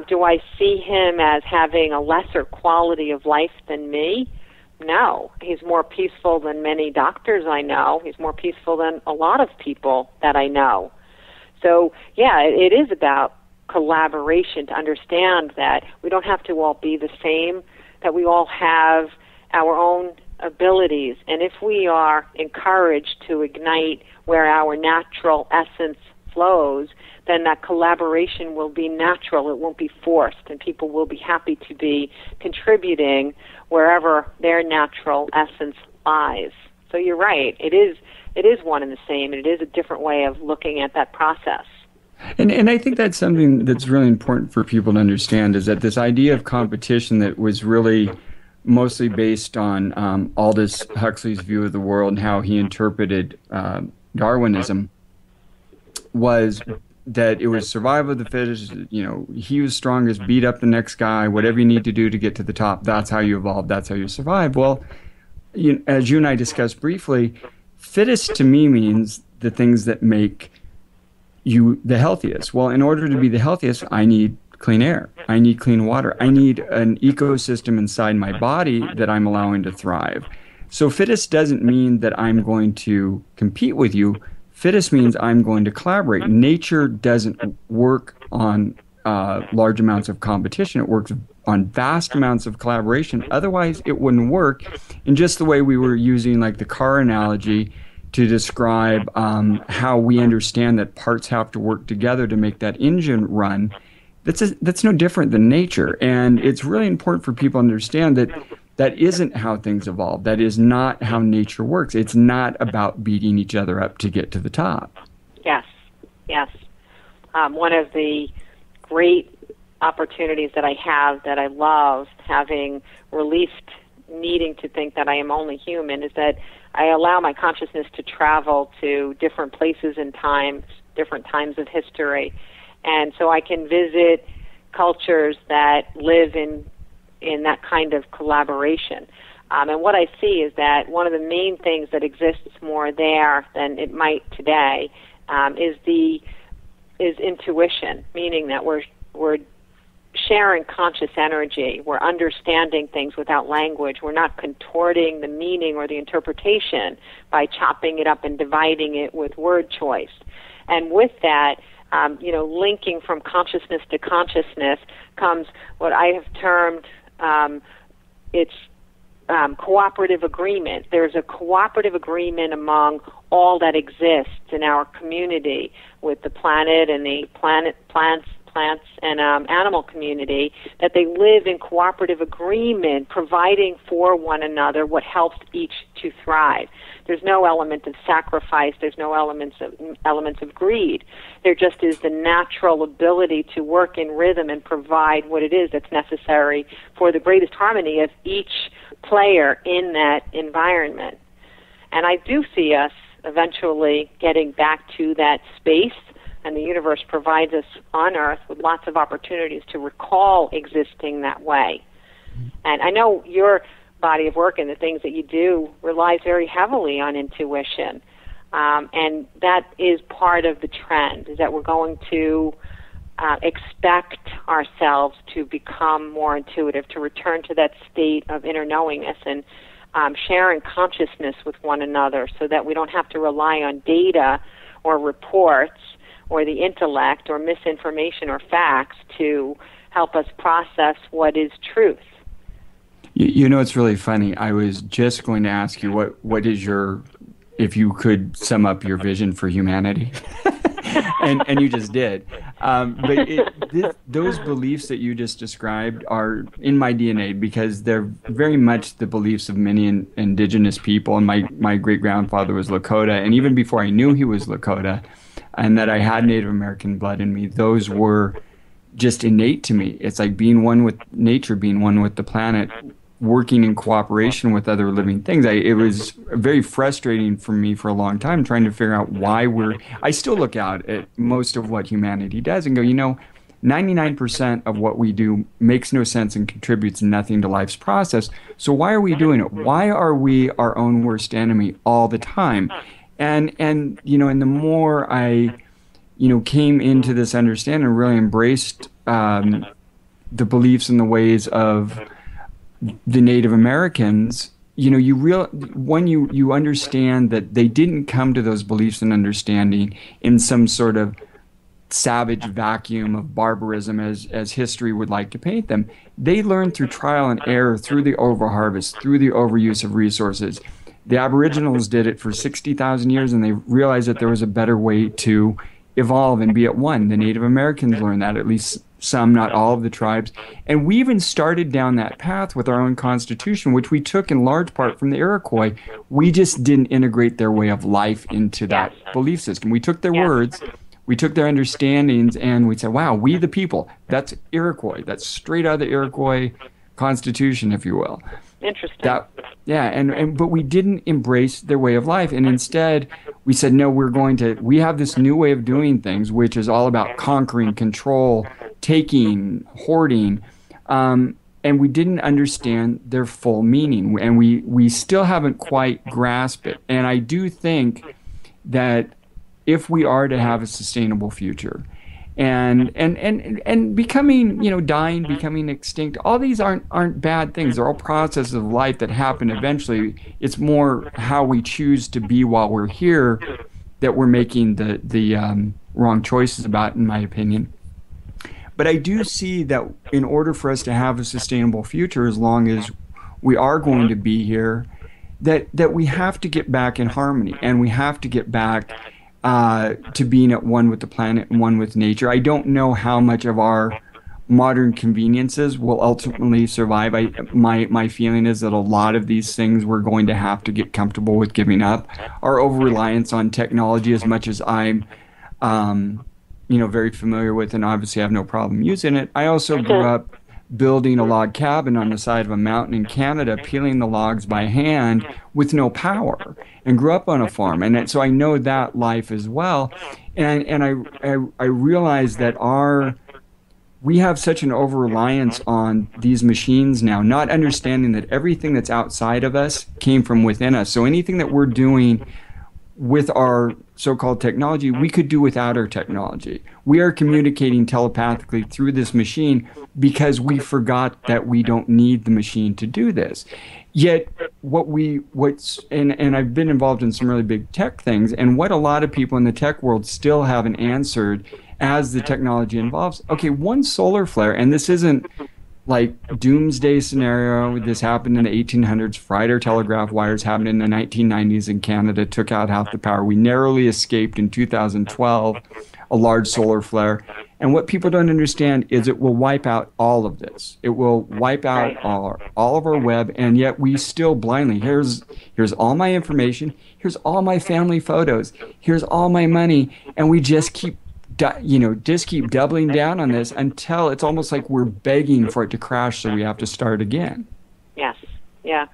Do I see him as having a lesser quality of life than me? No. He's more peaceful than many doctors I know. He's more peaceful than a lot of people that I know. So, yeah, it is about collaboration, to understand that we don't have to all be the same, that we all have our own abilities. And if we are encouraged to ignite where our natural essence flows, then that collaboration will be natural. It won't be forced, and people will be happy to be contributing wherever their natural essence lies. So you're right. It is one and the same, and it is a different way of looking at that process. And I think that's something that's really important for people to understand, is that this idea of competition that was really mostly based on Aldous Huxley's view of the world and how he interpreted Darwinism was that it was survival of the fittest. He was strongest, beat up the next guy, whatever you need to do to get to the top, that's how you evolve, that's how you survive. Well, as you and I discussed briefly, fittest to me means the things that make you the healthiest. Well, in order to be the healthiest, I need clean air. I need clean water. I need an ecosystem inside my body that I'm allowing to thrive. So fittest doesn't mean that I'm going to compete with you. Fittest means I'm going to collaborate. Nature doesn't work on large amounts of competition. It works on vast amounts of collaboration. Otherwise, it wouldn't work. In just the way we were using like the car analogy to describe how we understand that parts have to work together to make that engine run, that's no different than nature. And it's really important for people to understand that that isn't how things evolve. That is not how nature works. It's not about beating each other up to get to the top. Yes, yes. One of the great opportunities that I have, that I love, having released needing to think that I am only human, is that I allow my consciousness to travel to different places and times, different times of history. And so I can visit cultures that live in that kind of collaboration. And what I see is that one of the main things that exists more there than it might today is intuition, meaning that we're sharing conscious energy. We're understanding things without language. We're not contorting the meaning or the interpretation by chopping it up and dividing it with word choice. And with that, linking from consciousness to consciousness comes what I have termed cooperative agreement. There's a cooperative agreement among all that exists in our community, with the planet and the plants and animal community, that they live in cooperative agreement, providing for one another what helps each to thrive. There's no element of sacrifice. There's no elements of greed. There just is the natural ability to work in rhythm and provide what it is that's necessary for the greatest harmony of each player in that environment. And I do see us eventually getting back to that space, and the universe provides us on Earth with lots of opportunities to recall existing that way. And I know your body of work and the things that you do relies very heavily on intuition. And that is part of the trend, is that we're going to expect ourselves to become more intuitive, to return to that state of inner knowingness and sharing consciousness with one another, so that we don't have to rely on data or reports or the intellect or misinformation or facts to help us process what is truth. It's really funny. I was just going to ask you, what is if you could sum up your vision for humanity? and you just did. But those beliefs that you just described are in my DNA, because they're very much the beliefs of many indigenous people. And my great-grandfather was Lakota, and even before I knew he was Lakota, and that I had Native American blood in me, those were just innate to me. It's like being one with nature, being one with the planet, working in cooperation with other living things. It was very frustrating for me for a long time trying to figure out why I still look out at most of what humanity does and go, 99% of what we do makes no sense and contributes nothing to life's process. So why are we doing it? Why are we our own worst enemy all the time? And and the more I, came into this understanding and really embraced the beliefs and the ways of the Native Americans, you understand that they didn't come to those beliefs and understanding in some sort of savage vacuum of barbarism as history would like to paint them. They learned through trial and error, through the overharvest, through the overuse of resources. The Aboriginals did it for 60,000 years, and they realized that there was a better way to evolve and be at one. The Native Americans learned that, at least some, not all of the tribes. And we even started down that path with our own constitution, which we took in large part from the Iroquois. We just didn't integrate their way of life into that belief system. We took their words, we took their understandings, and we said, wow, we the people, that's Iroquois. That's straight out of the Iroquois constitution, if you will. Interesting. But we didn't embrace their way of life, and instead we said, no, we have this new way of doing things, which is all about conquering, control, taking, hoarding, and we didn't understand their full meaning, and we still haven't quite grasped it. And I do think that if we are to have a sustainable future, and becoming, dying, becoming extinct, all these aren't bad things. They're all processes of life that happen eventually. It's more how we choose to be while we're here that we're making the wrong choices about, in my opinion. But I do see that in order for us to have a sustainable future, as long as we are going to be here, that we have to get back in harmony, and we have to get back to being at one with the planet and one with nature. I don't know how much of our modern conveniences will ultimately survive. My feeling is that a lot of these things we're going to have to get comfortable with giving up. Our over-reliance on technology, as much as I'm very familiar with, and obviously have no problem using it. I also grew up building a log cabin on the side of a mountain in Canada, peeling the logs by hand with no power, and grew up on a farm. And so I know that life as well. And I realize that we have such an over-reliance on these machines now, not understanding that everything that's outside of us came from within us. So anything that we're doing with our so-called technology, we could do without our technology. We are communicating telepathically through this machine because we forgot that we don't need the machine to do this. Yet, and I've been involved in some really big tech things, and what a lot of people in the tech world still haven't answered as the technology evolves. Okay, one solar flare, and this isn't like doomsday scenario. This happened in the 1800s. Fried our telegraph wires. Happened in the 1990s in Canada. Took out half the power. We narrowly escaped in 2012 a large solar flare. And what people don't understand is it will wipe out all of this. It will wipe out all of our web, and yet we still blindly, here's all my information, here's all my family photos, here's all my money, and we just keep doubling down on this until it's almost like we're begging for it to crash, so we have to start again. Yes, yeah.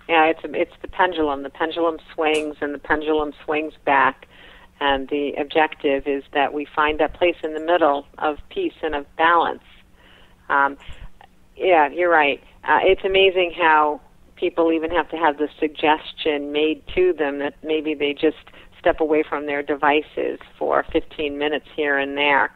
It's the pendulum. The pendulum swings, and the pendulum swings back. And the objective is that we find that place in the middle of peace and of balance. Yeah, you're right. It's amazing how people even have to have the suggestion made to them that maybe they just step away from their devices for 15 minutes here and there.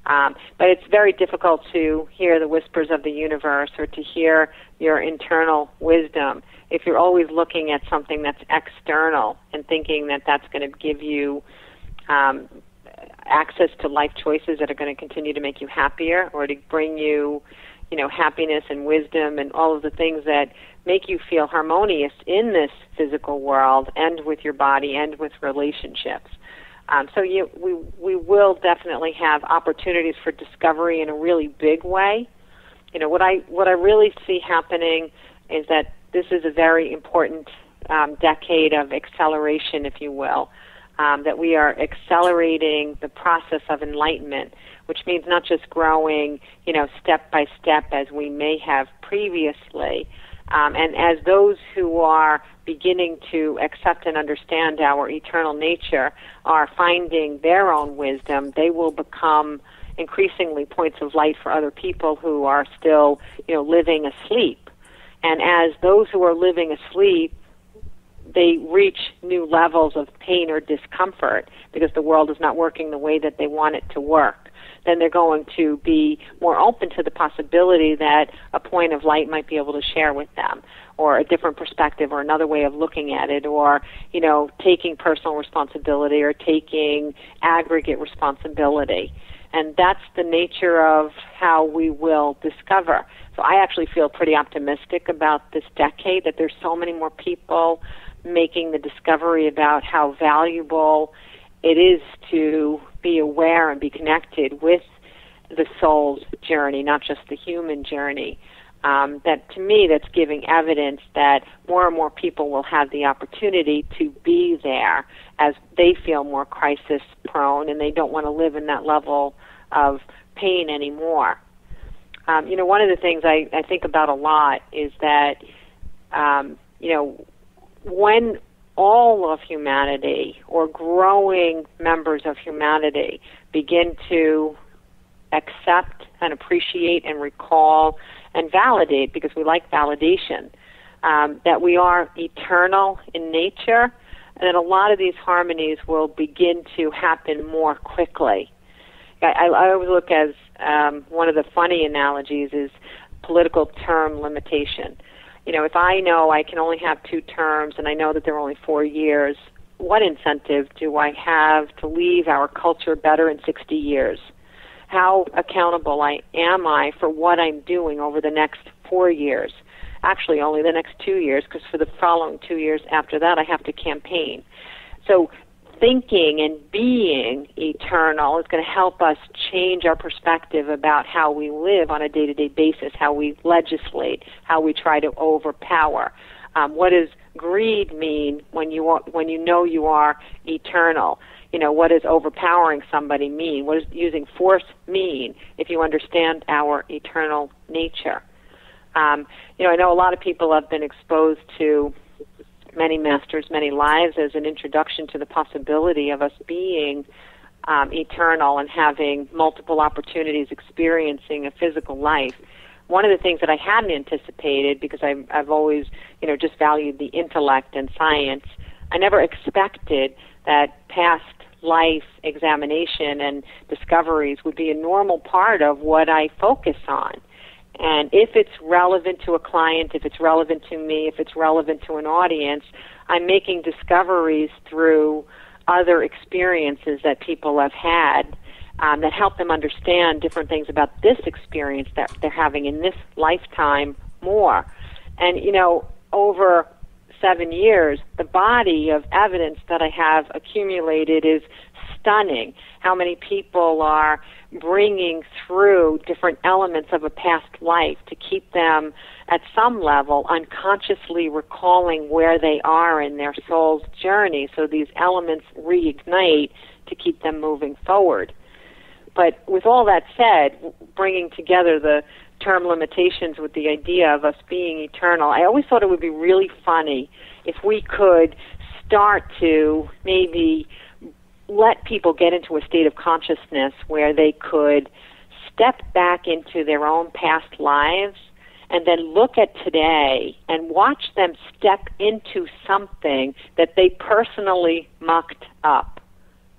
But it's very difficult to hear the whispers of the universe or to hear your internal wisdom if you're always looking at something that's external and thinking that that's going to give you access to life choices that are going to continue to make you happier or to bring you, happiness and wisdom and all of the things that make you feel harmonious in this physical world and with your body and with relationships. So we will definitely have opportunities for discovery in a really big way. What I really see happening is that this is a very important decade of acceleration, if you will. That we are accelerating the process of enlightenment, which means not just growing, step by step as we may have previously. And as those who are beginning to accept and understand our eternal nature are finding their own wisdom, they will become increasingly points of light for other people who are still, living asleep. And as those who are living asleep, they reach new levels of pain or discomfort because the world is not working the way that they want it to work, then they're going to be more open to the possibility that a point of light might be able to share with them, or a different perspective, or another way of looking at it, or, taking personal responsibility or taking aggregate responsibility. And that's the nature of how we will discover. So I actually feel pretty optimistic about this decade, that there's so many more people making the discovery about how valuable it is to be aware and be connected with the soul's journey, not just the human journey. That, to me, that's giving evidence that more and more people will have the opportunity to be there as they feel more crisis prone and they don't want to live in that level of pain anymore. One of the things I think about a lot is that, when all of humanity or growing members of humanity begin to accept and appreciate and recall and validate, because we like validation, that we are eternal in nature, and that a lot of these harmonies will begin to happen more quickly. I always look as one of the funny analogies is political term limitation. If I know I can only have 2 terms and I know that they're only 4 years, what incentive do I have to leave our culture better in 60 years? How accountable am I for what I'm doing over the next 4 years? Actually, only the next 2 years, because for the following 2 years after that, I have to campaign. So thinking and being eternal is going to help us change our perspective about how we live on a day-to-day basis, how we legislate, how we try to overpower. What does greed mean when you know you are eternal? What does overpowering somebody mean? What does using force mean if you understand our eternal nature? I know a lot of people have been exposed to many masters, many lives as an introduction to the possibility of us being eternal and having multiple opportunities, experiencing a physical life. One of the things that I hadn't anticipated, because I've always, just valued the intellect and science, I never expected that past life examination and discoveries would be a normal part of what I focus on. And if it's relevant to a client, if it's relevant to me, if it's relevant to an audience, I'm making discoveries through other experiences that people have had that help them understand different things about this experience that they're having in this lifetime more. And, over 7 years, the body of evidence that I have accumulated is stunning. How many people are bringing through different elements of a past life to keep them at some level unconsciously recalling where they are in their soul's journey, so these elements reignite to keep them moving forward. But with all that said, bringing together the term limitations with the idea of us being eternal, I always thought it would be really funny if we could start to maybe let people get into a state of consciousness where they could step back into their own past lives and then look at today and watch them step into something that they personally mucked up,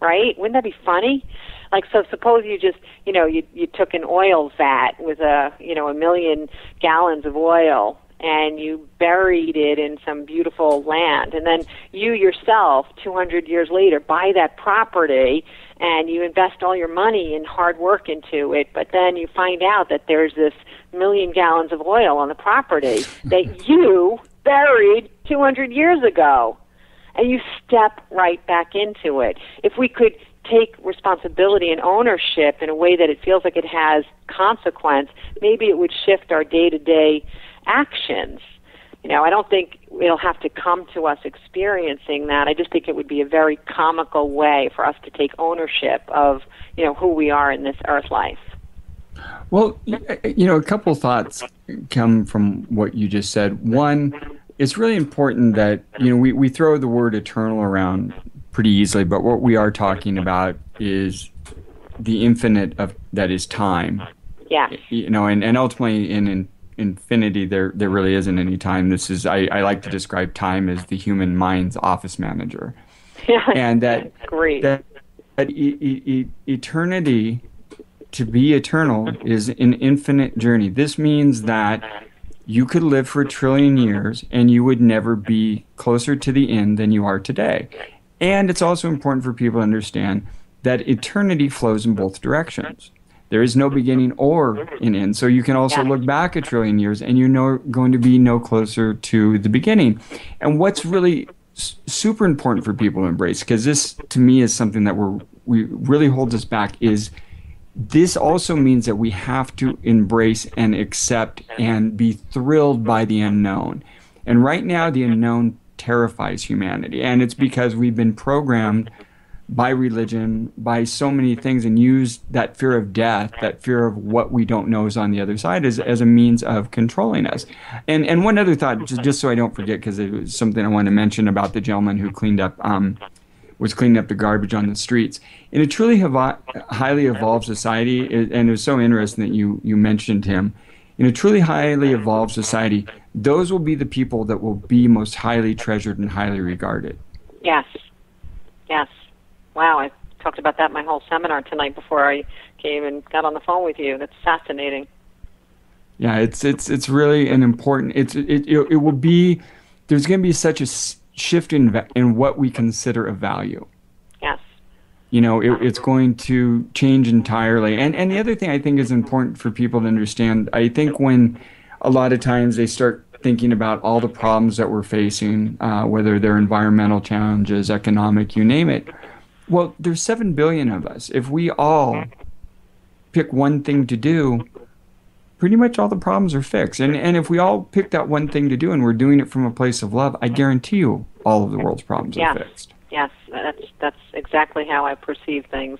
right? Wouldn't that be funny? Like, so suppose you just, you took an oil vat with a million gallons of oil and you buried it in some beautiful land, and then you yourself, 200 years later, buy that property and you invest all your money and hard work into it, but then you find out that there's this million gallons of oil on the property that you buried 200 years ago, and you step right back into it. If we could take responsibility and ownership in a way that it feels like it has consequence, maybe it would shift our day-to-day actions. I don't think it'll have to come to us experiencing that. I just think it would be a very comical way for us to take ownership of, who we are in this earth life. Well, a couple thoughts come from what you just said. One, it's really important that, we throw the word eternal around pretty easily, but what we are talking about is the infinite of that is time. Yeah. And ultimately in infinity there really isn't any time. This is I like to describe time as the human mind's office manager. Yeah. And that great. That eternity, to be eternal, is an infinite journey. This means that you could live for 1 trillion years and you would never be closer to the end than you are today. And it's also important for people to understand that eternity flows in both directions. There is no beginning or an end. So you can also look back 1 trillion years and you're going to be no closer to the beginning. And what's really super important for people to embrace, because this, to me, is something that we really holds us back. Is this also means that we have to embrace and accept and be thrilled by the unknown. And right now, the unknown terrifies humanity. And it's because we've been programmed by religion, by so many things, and use that fear of death, that fear of what we don't know is on the other side, as a means of controlling us. And one other thought, just so I don't forget, because it was something I wanted to mention about the gentleman who was cleaning up the garbage on the streets. In a truly highly evolved society, and it was so interesting that you mentioned him, in a truly highly evolved society, those will be the people that will be most highly treasured and highly regarded. Yes. Yes. Wow, I talked about that my whole seminar tonight before I came and got on the phone with you. That's fascinating. Yeah, it's really an important. It will be. There's going to be such a shift in what we consider a value. Yes. You know, it's going to change entirely. And the other thing I think is important for people to understand, I think when a lot of times they start thinking about all the problems that we're facing, whether they're environmental challenges, economic, you name it. Well, there's 7 billion of us. If we all pick one thing to do, pretty much all the problems are fixed. And if we all pick that one thing to do and we're doing it from a place of love, I guarantee you all of the world's problems are fixed. Yes, that's exactly how I perceive things.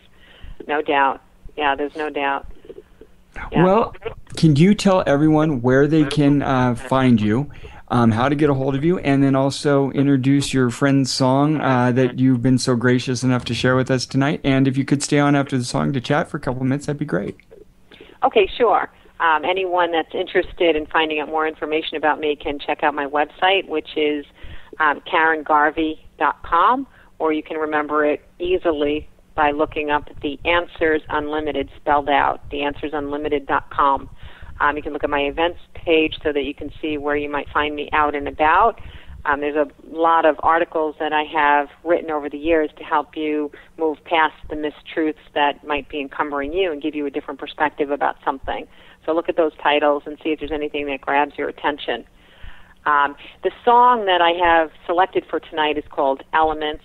No doubt. Yeah, there's no doubt. Yeah. Well, can you tell everyone where they can find you, how to get a hold of you, and then also introduce your friend's song that you've been so gracious enough to share with us tonight? And if you could stay on after the song to chat for a couple of minutes, that'd be great. Okay, sure. Anyone that's interested in finding out more information about me can check out my website, which is KarenGarvey.com, or you can remember it easily by looking up The Answers Unlimited, spelled out, theanswersunlimited.com. You can look at my events page so that you can see where you might find me out and about. There's a lot of articles that I have written over the years to help you move past the mistruths that might be encumbering you and give you a different perspective about something. So look at those titles and see if there's anything that grabs your attention. The song that I have selected for tonight is called Elements.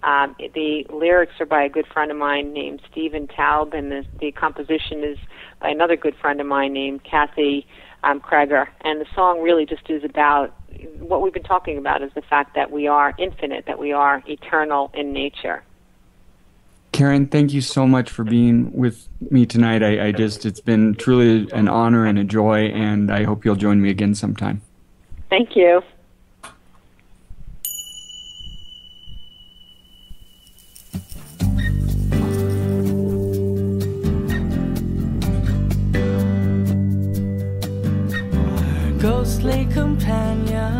The lyrics are by a good friend of mine named Stephen Taub, and the composition is by another good friend of mine named Kathy Kreger. And the song really just is about what we've been talking about, is the fact that we are infinite, that we are eternal in nature. Karen, thank you so much for being with me tonight. It's been truly an honor and a joy, and I hope you'll join me again sometime. Thank you. Ghostly companions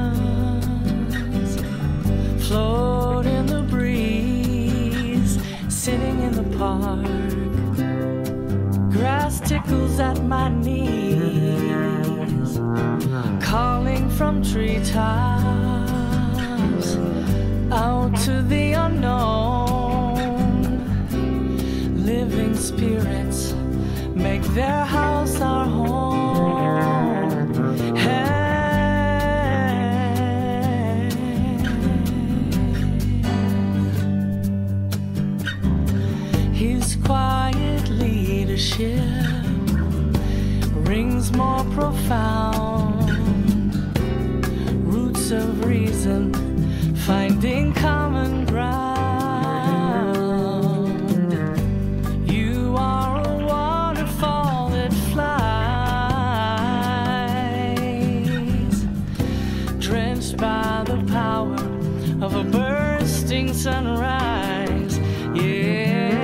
float in the breeze, sitting in the park. Grass tickles at my knees, calling from treetops out to the unknown. Living spirits make their house our home. His quiet leadership rings more profound. Roots of reason finding common ground. You are a waterfall that flies, drenched by the power of a bursting sunrise. Yeah.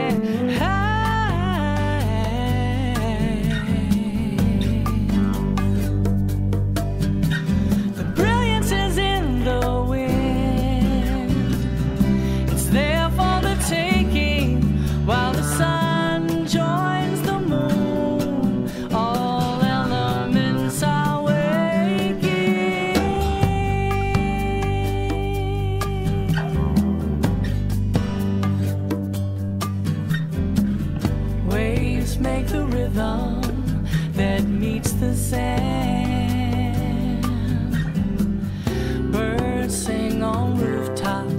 The brilliance is in the wind. It's there for the taking while the sun joins the moon. All elements are waking. Waves make the rhythm that meets the sand. Birds sing on rooftops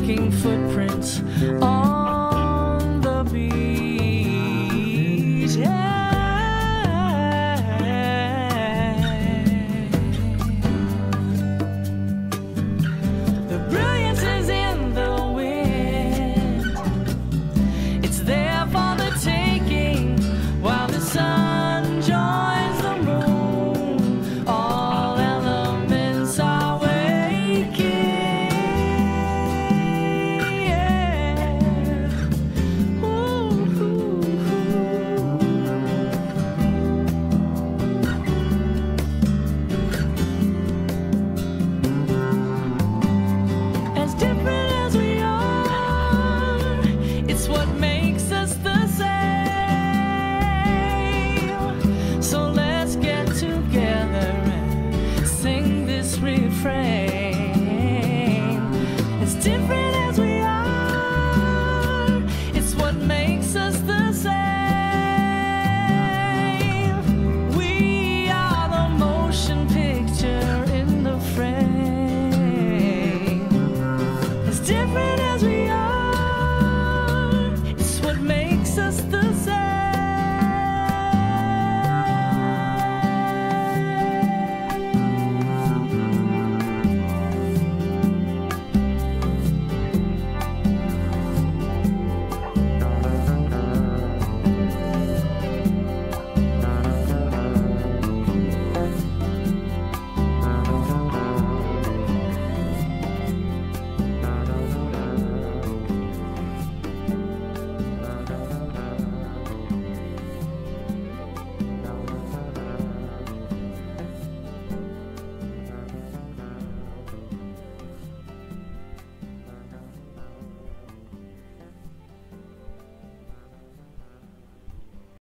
making footprints on